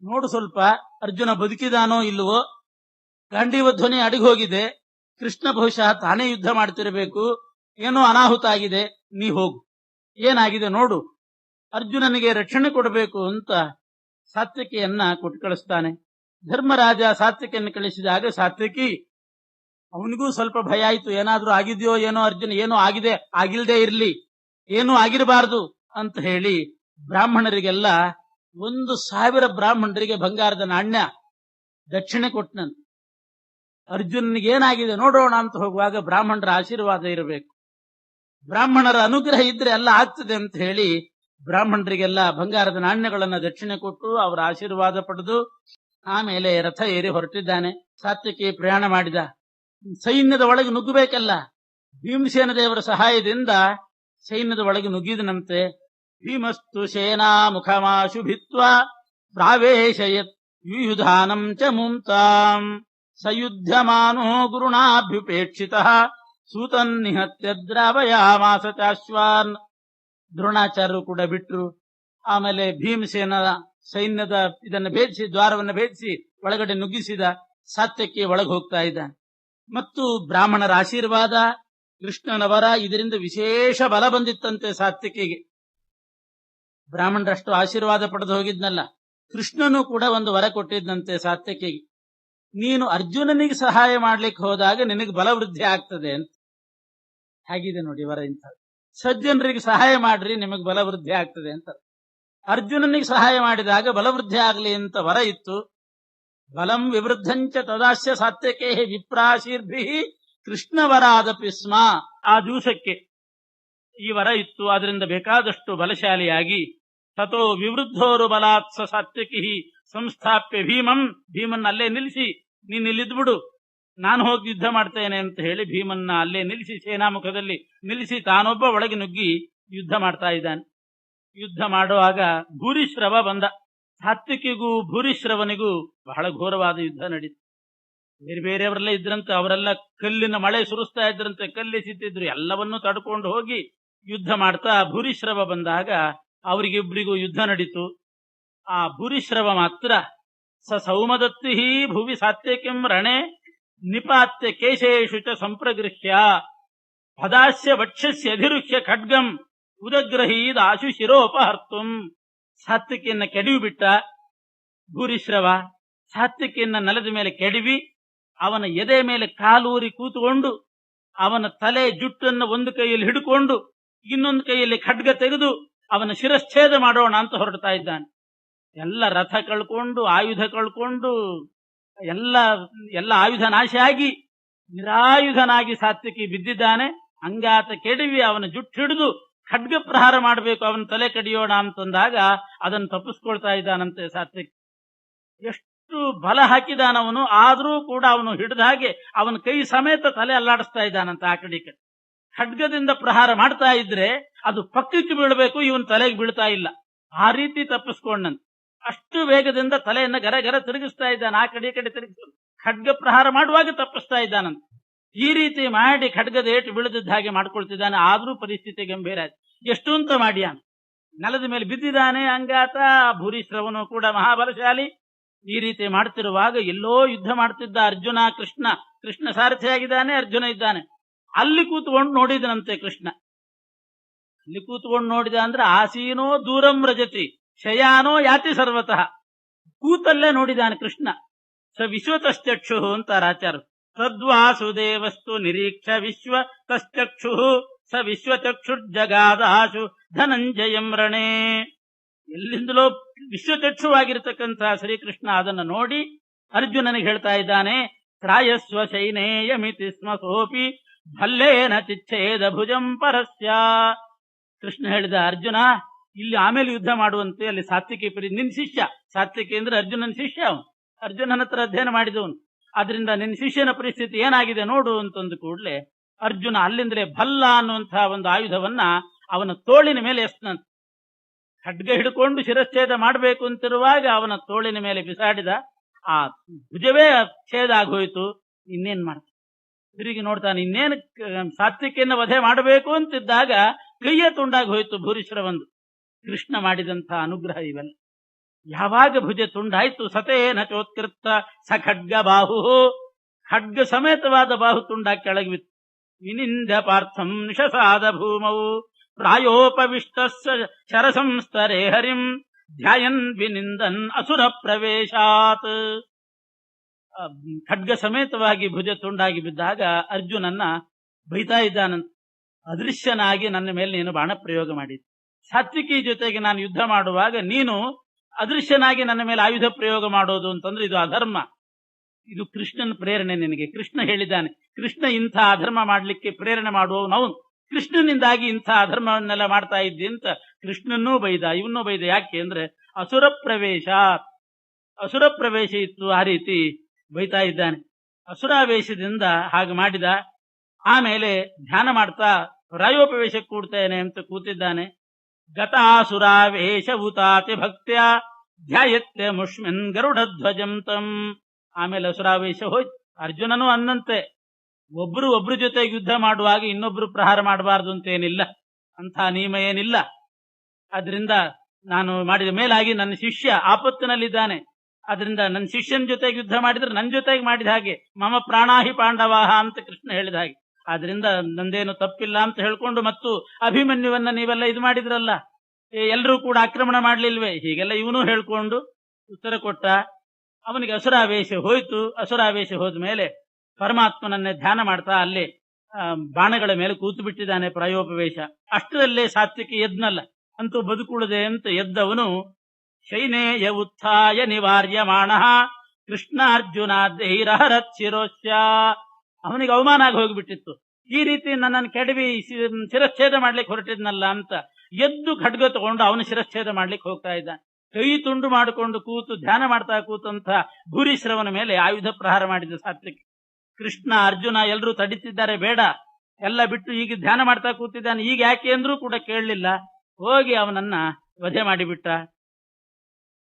ನೋಡು ಸ್ವಲ್ಪ, ಅರ್ಜುನ ಬದುಕಿದಾನೋ ಇಲ್ಲವೋ? ಗಾಂಡೀವ ಧ್ವನಿ ಅಡಿಗೋಗಿದೆ, ಕೃಷ್ಣ ಬಹುಶಃ ತಾನೇ ಯುದ್ಧ ಮಾಡ್ತಿರಬೇಕು, ಏನೋ ಅನಾಹುತ ಆಗಿದೆ, ನೀ ಹೋಗು, ಏನಾಗಿದೆ ನೋಡು, ಅರ್ಜುನನಿಗೆ ರಕ್ಷಣೆ ಕೊಡಬೇಕು ಅಂತ ಸಾತ್ವಿಕಿಯನ್ನ ಕೊಟ್ಟು ಕಳಿಸ್ತಾನೆ. ಧರ್ಮರಾಜ ಸಾತ್ವಿಕಿಯನ್ನು ಕಳಿಸಿದಾಗ ಸಾತ್ವಿಕಿ, ಅವನಿಗೂ ಸ್ವಲ್ಪ ಭಯ ಆಯ್ತು, ಏನಾದ್ರೂ ಆಗಿದೆಯೋ ಏನೋ, ಅರ್ಜುನ ಏನೋ ಆಗಿದೆ, ಆಗಿಲ್ದೇ ಇರ್ಲಿ, ಏನೂ ಆಗಿರಬಾರದು ಅಂತ ಹೇಳಿ ಬ್ರಾಹ್ಮಣರಿಗೆಲ್ಲ 1,000 ಬ್ರಾಹ್ಮಣರಿಗೆ ಬಂಗಾರದ ನಾಣ್ಯ ದಕ್ಷಿಣೆ ಕೊಟ್ಟನಂತೆ. ಅರ್ಜುನನಿಗೆ ಏನಾಗಿದೆ ನೋಡೋಣ ಅಂತ ಹೋಗುವಾಗ ಬ್ರಾಹ್ಮಣರ ಆಶೀರ್ವಾದ ಇರಬೇಕು, ಬ್ರಾಹ್ಮಣರ ಅನುಗ್ರಹ ಇದ್ರೆ ಎಲ್ಲ ಆಗ್ತದೆ ಅಂತ ಹೇಳಿ ಬ್ರಾಹ್ಮಣರಿಗೆಲ್ಲ ಬಂಗಾರದ ನಾಣ್ಯಗಳನ್ನ ದಕ್ಷಿಣೆ ಕೊಟ್ಟು ಅವರ ಆಶೀರ್ವಾದ ಪಡೆದು ಆಮೇಲೆ ರಥ ಏರಿ ಹೊರಟಿದ್ದಾನೆ. ಸಾತ್ವಿಕಿ ಪ್ರಯಾಣ ಮಾಡಿದ. ಸೈನ್ಯದ ಒಳಗೆ ನುಗ್ಗಬೇಕಲ್ಲ, ಭೀಮಸೇನ ದೇವರ ಸಹಾಯದಿಂದ ಸೈನ್ಯದ ಒಳಗೆ ನುಗ್ಗಿದನಂತೆ. ಭೀಮಸ್ತು ಸೇನಾ ಮುಖಮಾಶು ಭಿತ್ವಾ ಪ್ರಾವೇಶಯತ್ ಯುಯುಧಾನಂ ಚ ಮುಂತಾಂ ಸಯುಧ್ಯಮಾನೋ ಗುರುಣಾಭ್ಯುಪೇಕ್ಷಿತಃ ಸೂತನ್ನಿಹತ್ಯ ದ್ರಾವಯಾಮಾಸ ಚಾಶ್ವಾನ್. ದ್ರೋಣಾಚಾರ್ಯರು ಕೂಡ ಬಿಟ್ರು. ಆಮೇಲೆ ಭೀಮಸೇನ ಸೈನ್ಯದ ಇದನ್ನು ಭೇದಿಸಿ, ದ್ವಾರವನ್ನು ಭೇದಿಸಿ ಒಳಗಡೆ ನುಗ್ಗಿಸಿದ. ಸಾತ್ಯಕ್ಕೆ ಒಳಗೆ ಹೋಗ್ತಾ ಇದ್ದ. ಮತ್ತು ಬ್ರಾಹ್ಮಣರ ಆಶೀರ್ವಾದ, ಕೃಷ್ಣನ ವರ, ಇದರಿಂದ ವಿಶೇಷ ಬಲ ಬಂದಿತ್ತಂತೆ ಸಾತ್ವಿಕಿಗೆ. ಬ್ರಾಹ್ಮಣರಷ್ಟು ಆಶೀರ್ವಾದ ಪಡೆದು ಹೋಗಿದ್ನಲ್ಲ, ಕೃಷ್ಣನು ಕೂಡ ಒಂದು ವರ ಕೊಟ್ಟಿದ್ದಂತೆ ಸಾತ್ವಿಕಿಗೆ, ನೀನು ಅರ್ಜುನನಿಗೆ ಸಹಾಯ ಮಾಡ್ಲಿಕ್ಕೆ ಹೋದಾಗ ನಿನಗೆ ಬಲವೃದ್ಧಿ ಆಗ್ತದೆ ಅಂತ. ಹಾಗಿದೆ ನೋಡಿ ವರ. ಇಂಥ ಸಜ್ಜನರಿಗೆ ಸಹಾಯ ಮಾಡ್ರಿ, ನಿಮಗೆ ಬಲವೃದ್ಧಿ ಆಗ್ತದೆ ಅಂತ. ಅರ್ಜುನನಿಗೆ ಸಹಾಯ ಮಾಡಿದಾಗ ಬಲವೃದ್ಧಿ ಆಗಲಿ ಅಂತ ವರ ಇತ್ತು. ಬಲಂ ವಿವೃದ್ಧಂಚ ತದಾಸ್ಯ ಸಾತ್ವಿಕೇ ವಿಪ್ರಾಶೀರ್ಭಿ ಕೃಷ್ಣವರಾದಪಿ ಸ್ಮ. ಆ ದಿವಸಕ್ಕೆ ಈ ವರ ಇತ್ತು, ಅದರಿಂದ ಬೇಕಾದಷ್ಟು ಬಲಶಾಲಿಯಾಗಿ ತಥೋ ವಿವೃದ್ಧೋರು ಬಲಾತ್ ಸ ಸಾತ್ವಿಕಿ ಸಂಸ್ಥಾಪ್ಯ ಭೀಮಂ. ಭೀಮನ್ನ ಅಲ್ಲೇ ನಿಲ್ಲಿಸಿ, ನೀನ್ ಇಲ್ಲಿದ್ಬಿಡು, ನಾನು ಹೋಗಿ ಯುದ್ಧ ಮಾಡ್ತೇನೆ ಅಂತ ಹೇಳಿ ಭೀಮನ್ನ ಅಲ್ಲೇ ನಿಲ್ಲಿಸಿ, ಸೇನಾಮುಖದಲ್ಲಿ ನಿಲ್ಲಿಸಿ ತಾನೊಬ್ಬ ಒಳಗೆ ನುಗ್ಗಿ ಯುದ್ಧ ಮಾಡ್ತಾ ಇದ್ದಾನೆ. ಯುದ್ಧ ಮಾಡುವಾಗ ಭೂರಿಶ್ರವ ಬಂದ. ಸಾತ್ವಿಕಿಗೂ ಭೂರಿಶ್ರವನಿಗೂ ಬಹಳ ಘೋರವಾದ ಯುದ್ಧ ನಡೀತು. ಬೇರೆ ಬೇರೆಯವರೆಲ್ಲ ಇದ್ರಂತೆ, ಅವರೆಲ್ಲ ಕಲ್ಲಿನ ಮಳೆ ಸುರಿಸ್ತಾ ಇದ್ರಂತೆ, ಕಲ್ಲೆಸಿತ್ತಿದ್ರು, ಎಲ್ಲವನ್ನೂ ತಡ್ಕೊಂಡು ಹೋಗಿ ಯುದ್ಧ ಮಾಡ್ತಾ ಭೂರಿಶ್ರವ ಬಂದಾಗ ಅವರಿಗಿಬ್ಬರಿಗೂ ಯುದ್ಧ ನಡೀತು. ಆ ಭೂರಿಶ್ರವ ಮಾತ್ರ ಸ ಸೌಮದತ್ತಿ ಭುವಿ ಸಾತ್ವಿಕಿಂ ರಣೆ ನಿಪಾತ್ಯ ಕೇಶೇಶು ಚ ಸಂಪ್ರಗೃಹ್ಯ ಪದಾಸ್ಯ ವಕ್ಷಸ್ಯ ಅಧಿರುಹ್ಯ ಖಡ್ಗಂ ಉದಗ್ರಹೀದ್ ಆಶು ಶಿರೋಪಹರ್ತುಂ. ಸಾತ್ವಿಕಿಯನ್ನ ಕೆಡವಿ ಬಿಟ್ಟ ಭೂರಿಶ್ರವ. ಸಾತ್ವಿಕಿಯನ್ನ ನೆಲದ ಮೇಲೆ ಕೆಡವಿ ಅವನ ಎದೆ ಮೇಲೆ ಕಾಲೂರಿ ಕೂತುಕೊಂಡು ಅವನ ತಲೆ ಜುಟ್ಟನ್ನು ಒಂದು ಕೈಯಲ್ಲಿ ಹಿಡ್ಕೊಂಡು ಇನ್ನೊಂದು ಕೈಯಲ್ಲಿ ಖಡ್ಗ ತೆಗೆದು ಅವನ ಶಿರಚ್ಛೇದ ಮಾಡೋಣ ಅಂತ ಹೊರಡ್ತಾ ಇದ್ದಾನೆ. ಎಲ್ಲ ರಥ ಕಳ್ಕೊಂಡು, ಆಯುಧ ಕಳ್ಕೊಂಡು, ಎಲ್ಲ ಆಯುಧ ನಾಶ ಆಗಿ ನಿರಾಯುಧನಾಗಿ ಸಾತ್ವಿಕಿ ಬಿದ್ದಿದ್ದಾನೆ. ಅಂಗಾತ ಕೆಡವಿ ಅವನ ಜುಟ್ಟು ಹಿಡಿದು ಖಡ್ಗ ಪ್ರಹಾರ ಮಾಡಬೇಕು, ಅವನ ತಲೆ ಕಡಿಯೋಣ ಅಂತಂದಾಗ ಅದನ್ನು ತಪ್ಪಿಸ್ಕೊಳ್ತಾ ಇದ್ದಾನಂತೆ ಸಾತ್ವಿಕ್. ಎಷ್ಟು ಬಲ ಹಾಕಿದಾನವನು, ಆದರೂ ಕೂಡ ಅವನು ಹಿಡಿದ ಹಾಗೆ ಅವನ ಕೈ ಸಮೇತ ತಲೆ ಅಲ್ಲಾಡಿಸ್ತಾ ಇದ್ದಾನಂತ ಆ ಕಡೆ ಕಡೆ. ಖಡ್ಗದಿಂದ ಪ್ರಹಾರ ಮಾಡ್ತಾ ಇದ್ರೆ ಅದು ಪಕ್ಕಕ್ಕೆ ಬೀಳಬೇಕು, ಇವನ್ ತಲೆಗೆ ಬೀಳ್ತಾ ಇಲ್ಲ. ಆ ರೀತಿ ತಪ್ಪಿಸ್ಕೊಂಡಂತೆ. ಅಷ್ಟು ವೇಗದಿಂದ ತಲೆಯನ್ನ ಗರ ಗರ ತಿರುಗಿಸ್ತಾ ಇದ್ದಾನೆ, ಆ ಕಡೆ ತಿರುಗಿಸ್ ಖಡ್ಗ ಪ್ರಹಾರ ಮಾಡುವಾಗ ತಪ್ಪಿಸ್ತಾ ಇದ್ದಾನಂತ. ಈ ರೀತಿ ಮಾಡಿ ಖಡ್ಗದ ಏಟು ಬೀಳದಿದ್ದ ಹಾಗೆ ಮಾಡ್ಕೊಳ್ತಿದ್ದಾನೆ. ಆದ್ರೂ ಪರಿಸ್ಥಿತಿ ಗಂಭೀರ ಆಯ್ತು. ಎಷ್ಟು ಅಂತ ಮಾಡ್ಯಾನ. ನೆಲದ ಮೇಲೆ ಬಿದ್ದಿದ್ದಾನೆ ಅಂಗಾತ. ಭೂರಿಶ್ರವನು ಕೂಡ ಮಹಾಬಲಶಾಲಿ. ಈ ರೀತಿ ಮಾಡ್ತಿರುವಾಗ ಎಲ್ಲೋ ಯುದ್ಧ ಮಾಡ್ತಿದ್ದ ಅರ್ಜುನ ಕೃಷ್ಣ ಸಾರಥಿಯಾಗಿದ್ದಾನೆ, ಅರ್ಜುನ ಇದ್ದಾನೆ. ಅಲ್ಲಿ ಕೂತ್ಕೊಂಡು ನೋಡಿದನಂತೆ ಕೃಷ್ಣ. ಅಲ್ಲಿ ಕೂತ್ಕೊಂಡು ನೋಡಿದ ಅಂದ್ರೆ ಆಸೀನೋ ದೂರಂ ರಜತಿ ಶಯಾನೋ ಯಾತಿ ಸರ್ವತಃ. ಕೂತಲ್ಲೇ ನೋಡಿದಾನೆ ಕೃಷ್ಣ. ಸ ವಿಶ್ವತಶ್ಚಕ್ಷು ಅಂತಾರೆ ಆಚಾರ್ಯರು. ತದ್ವಾಸುದೇವಸ್ತು ನಿರೀಕ್ಷ ವಿಶ್ವ ತಶ್ಚಕ್ಷು ಸ ವಿಶ್ವಚಕ್ಷುರ್ಜಗಾದಾಶು ಧನಂಜಯಂ ರಣೇ. ಎಲ್ಲಿಂದಲೋ ವಿಶ್ವಚಕ್ಷುವಾಗಿರತಕ್ಕಂತಹ ಶ್ರೀಕೃಷ್ಣ ಅದನ್ನು ನೋಡಿ ಅರ್ಜುನನಿಗೆ ಹೇಳ್ತಾ ಇದ್ದಾನೆ, ತ್ರಾಯಸ್ವ ಶೈನೇಯಮಿತಿ ಸ್ಮ ಸೋಪಿ ಭಲ್ಲೇನ ಚಿಚ್ಛೇದ ಭುಜಂ ಪರಸ್ಯ. ಕೃಷ್ಣ ಹೇಳಿದ, ಅರ್ಜುನ ಇಲ್ಲಿ ಆಮೇಲೆ ಯುದ್ಧ ಮಾಡುವಂತೆ ಅಲ್ಲಿ ಸಾತ್ವಿಕಿ ನಿನ್ ಶಿಷ್ಯ. ಸಾತ್ವಿಕಿ ಅಂದ್ರೆ ಅರ್ಜುನನ ಶಿಷ್ಯ. ಅವನು ಅರ್ಜುನನ ಹತ್ರ ಅಧ್ಯಯನ ಮಾಡಿದವನು. ಆದ್ರಿಂದ ನಿನ್ನ ಶಿಷ್ಯನ ಪರಿಸ್ಥಿತಿ ಏನಾಗಿದೆ ನೋಡು ಅಂತಂದು ಕೂಡಲೇ ಅರ್ಜುನ ಅಲ್ಲಿಂದಲೇ ಭಲ್ಲ ಅನ್ನುವಂತಹ ಒಂದು ಆಯುಧವನ್ನ ಅವನ ತೋಳಿನ ಮೇಲೆ ಎಸ್ತನಂತೆ. ಖಡ್ಗ ಹಿಡ್ಕೊಂಡು ಶಿರಚ್ಛೇದ ಮಾಡಬೇಕು ಅಂತಿರುವಾಗ ಅವನ ತೋಳಿನ ಮೇಲೆ ಬಿಸಾಡಿದ. ಆ ಭುಜವೇ ಛೇದ ಆಗೋಯ್ತು. ಇನ್ನೇನ್ ಮಾಡ್ತಾನೆ? ತಿರುಗಿ ನೋಡ್ತಾನೆ, ಇನ್ನೇನು ಸಾತ್ವಿಕೆಯನ್ನು ವಧೆ ಮಾಡಬೇಕು ಅಂತಿದ್ದಾಗ ಕೈಯೇ ತುಂಡಾಗಿ ಹೋಯ್ತು ಭೂರಿಶ್ರವಂದು. ಕೃಷ್ಣ ಮಾಡಿದಂತಹ ಅನುಗ್ರಹ ಇವೆಲ್ಲ. ಯಾವಾಗ ಭುಜ ತುಂಡಾಯ್ತು, ಸತೇನ ಚೋತ್ಕೃತ ಸ ಖಡ್ಗ ಬಾಹು, ಖಡ್ಗ ಸಮೇತವಾದ ಬಾಹು ತುಂಡಾಗಿ ಕೆಳಗೆ ಬಿತ್ತು. ವಿನಿಂದ ಪಾರ್ಥಂ ನಿಶಸಾದ ಭೂಮವು ಪ್ರಾಯೋಪವಿಷ್ಟ ಶರಸಂಸ್ತರೇ ಹರಿಂ ಧ್ಯಾಯನ್ ವಿನಿಂದನ್ ಅಸುರ ಪ್ರವೇಶಾತ್. ಖಡ್ಗ ಸಮೇತವಾಗಿ ಭುಜ ತುಂಡಾಗಿ ಬಿದ್ದಾಗ ಅರ್ಜುನನ್ನ ಬೈತಾ ಇದ್ದಾನಂತ. ಅದೃಶ್ಯನಾಗಿ ನನ್ನ ಮೇಲೆ ನೀನು ಬಾಣ ಪ್ರಯೋಗ ಮಾಡಿದ್ದೆ. ಸಾತ್ವಿಕಿ ಜೊತೆಗೆ ನಾನು ಯುದ್ಧ ಮಾಡುವಾಗ ನೀನು ಅದೃಶ್ಯನಾಗಿ ನನ್ನ ಮೇಲೆ ಆಯುಧ ಪ್ರಯೋಗ ಮಾಡೋದು ಅಂತಂದ್ರೆ ಇದು ಅಧರ್ಮ. ಇದು ಕೃಷ್ಣನ ಪ್ರೇರಣೆ ನಿನಗೆ. ಕೃಷ್ಣ ಹೇಳಿದ್ದಾನೆ, ಕೃಷ್ಣ ಇಂಥ ಅಧರ್ಮ ಮಾಡ್ಲಿಕ್ಕೆ ಪ್ರೇರಣೆ ಮಾಡುವವನು. ಕೃಷ್ಣನಿಂದಾಗಿ ಇಂಥ ಅಧರ್ಮವನ್ನೆಲ್ಲ ಮಾಡ್ತಾ ಇದ್ದಿ ಅಂತ ಕೃಷ್ಣನ್ನೂ ಬೈದ, ಇವನ್ನೂ ಬೈದ. ಯಾಕೆ ಅಂದ್ರೆ ಅಸುರ ಪ್ರವೇಶ ಇತ್ತು, ಆ ರೀತಿ ಬೈತಾ ಇದ್ದಾನೆ. ಅಸುರಾವೇಶದಿಂದ ಹಾಗೆ ಮಾಡಿದ. ಆಮೇಲೆ ಧ್ಯಾನ ಮಾಡ್ತಾ ಪ್ರಾಯೋಪವೇಶಕ್ಕೆ ಕೂಡ್ತೇನೆ ಅಂತ ಕೂತಿದ್ದಾನೆ. ಗತಾಸುರಾವೇಶ ಉತಾತಿ ಭಕ್ತ್ಯ ಧ್ಯಾಯತ್ಯ ಮುಷ್ಮಿನ್ ಗರುಡಧ್ವಜಂ ತಂ. ಆಮೇಲೆ ಅಸುರಾವೇಶ ಹೋಯ್ತು. ಅರ್ಜುನನು ಅನ್ನಂತೆ ಒಬ್ರು ಜೊತೆಗೆ ಯುದ್ಧ ಮಾಡುವಾಗ ಇನ್ನೊಬ್ರು ಪ್ರಹಾರ ಮಾಡಬಾರ್ದು ಅಂತೇನಿಲ್ಲ, ಅಂಥ ನಿಯಮ ಏನಿಲ್ಲ. ಅದರಿಂದ ನಾನು ಮಾಡಿದ ಮೇಲಾಗಿ ನನ್ನ ಶಿಷ್ಯ ಆಪತ್ತಿನಲ್ಲಿದ್ದಾನೆ. ಅದರಿಂದ ನನ್ನ ಶಿಷ್ಯನ ಜೊತೆಗೆ ಯುದ್ಧ ಮಾಡಿದ್ರೆ ನನ್ನ ಜೊತೆಗೆ ಮಾಡಿದ ಹಾಗೆ, ಮಮ ಪ್ರಾಣಾಹಿ ಪಾಂಡವಾಹ ಅಂತ ಕೃಷ್ಣ ಹೇಳಿದ ಹಾಗೆ. ಆದ್ರಿಂದ ನಂದೇನು ತಪ್ಪಿಲ್ಲ ಅಂತ ಹೇಳ್ಕೊಂಡು, ಮತ್ತು ಅಭಿಮನ್ಯುವನ್ನ ನೀವೆಲ್ಲ ಇದು ಮಾಡಿದ್ರಲ್ಲ, ಎಲ್ಲರೂ ಕೂಡ ಆಕ್ರಮಣ ಮಾಡ್ಲಿಲ್ವೇ, ಹೀಗೆಲ್ಲ ಇವನು ಹೇಳ್ಕೊಂಡು ಉತ್ತರ ಕೊಟ್ಟ. ಅವನಿಗೆ ಅಸುರಾವೇಶ ಹೋಯ್ತು. ಅಸುರಾವೇಶ ಹೋದ ಮೇಲೆ ಪರಮಾತ್ಮನನ್ನೇ ಧ್ಯಾನ ಮಾಡ್ತಾ ಅಲ್ಲೇ ಬಾಣಗಳ ಮೇಲೆ ಕೂತು ಬಿಟ್ಟಿದ್ದಾನೆ ಪ್ರಾಯೋಪವೇಶ. ಅಷ್ಟರಲ್ಲೇ ಸಾತ್ವಿಕ ಎದ್ನಲ್ಲ, ಅಂತೂ ಬದುಕುಳದೆ ಅಂತ ಎದ್ದವನು ಶೈನೇಯ ಉತ್ಥಾಯ ನಿವಾರ್ಯಮಾಣ ಕೃಷ್ಣಾರ್ಜುನಾದ್ಯೈರಹರತ್ ಶಿರೋಶ್ಯ. ಅವನಿಗೆ ಅವಮಾನ ಆಗಿ ಹೋಗ್ಬಿಟ್ಟಿತ್ತು. ಈ ರೀತಿ ನನ್ನನ್ನು ಕೆಡವಿ ಶಿರಚ್ಛೇದ ಮಾಡ್ಲಿಕ್ಕೆ ಹೊರಟಿದ್ನಲ್ಲ ಅಂತ ಎದ್ದು ಖಡ್ಗ ತಗೊಂಡು ಅವನ ಶಿರಚ್ಛೇದ ಮಾಡ್ಲಿಕ್ಕೆ ಹೋಗ್ತಾ ಇದ್ದಾನೆ. ಕೈ ತುಂಡು ಮಾಡಿಕೊಂಡು ಕೂತು ಧ್ಯಾನ ಮಾಡ್ತಾ ಕೂತಂತ ಭೂರಿಶ್ರವನ ಮೇಲೆ ಆಯುಧ ಪ್ರಹಾರ ಮಾಡಿದ ಸಾತ್ವಿಕ. ಕೃಷ್ಣ ಅರ್ಜುನ ಎಲ್ಲರೂ ತಡಿತಿದ್ದಾರೆ, ಬೇಡ ಎಲ್ಲ ಬಿಟ್ಟು ಈಗ ಧ್ಯಾನ ಮಾಡ್ತಾ ಕೂತಿದ್ದಾನೆ, ಈಗ ಯಾಕೆ ಅಂದ್ರೂ ಕೂಡ ಕೇಳಲಿಲ್ಲ. ಹೋಗಿ ಅವನನ್ನ ವಧೆ ಮಾಡಿಬಿಟ್ಟ.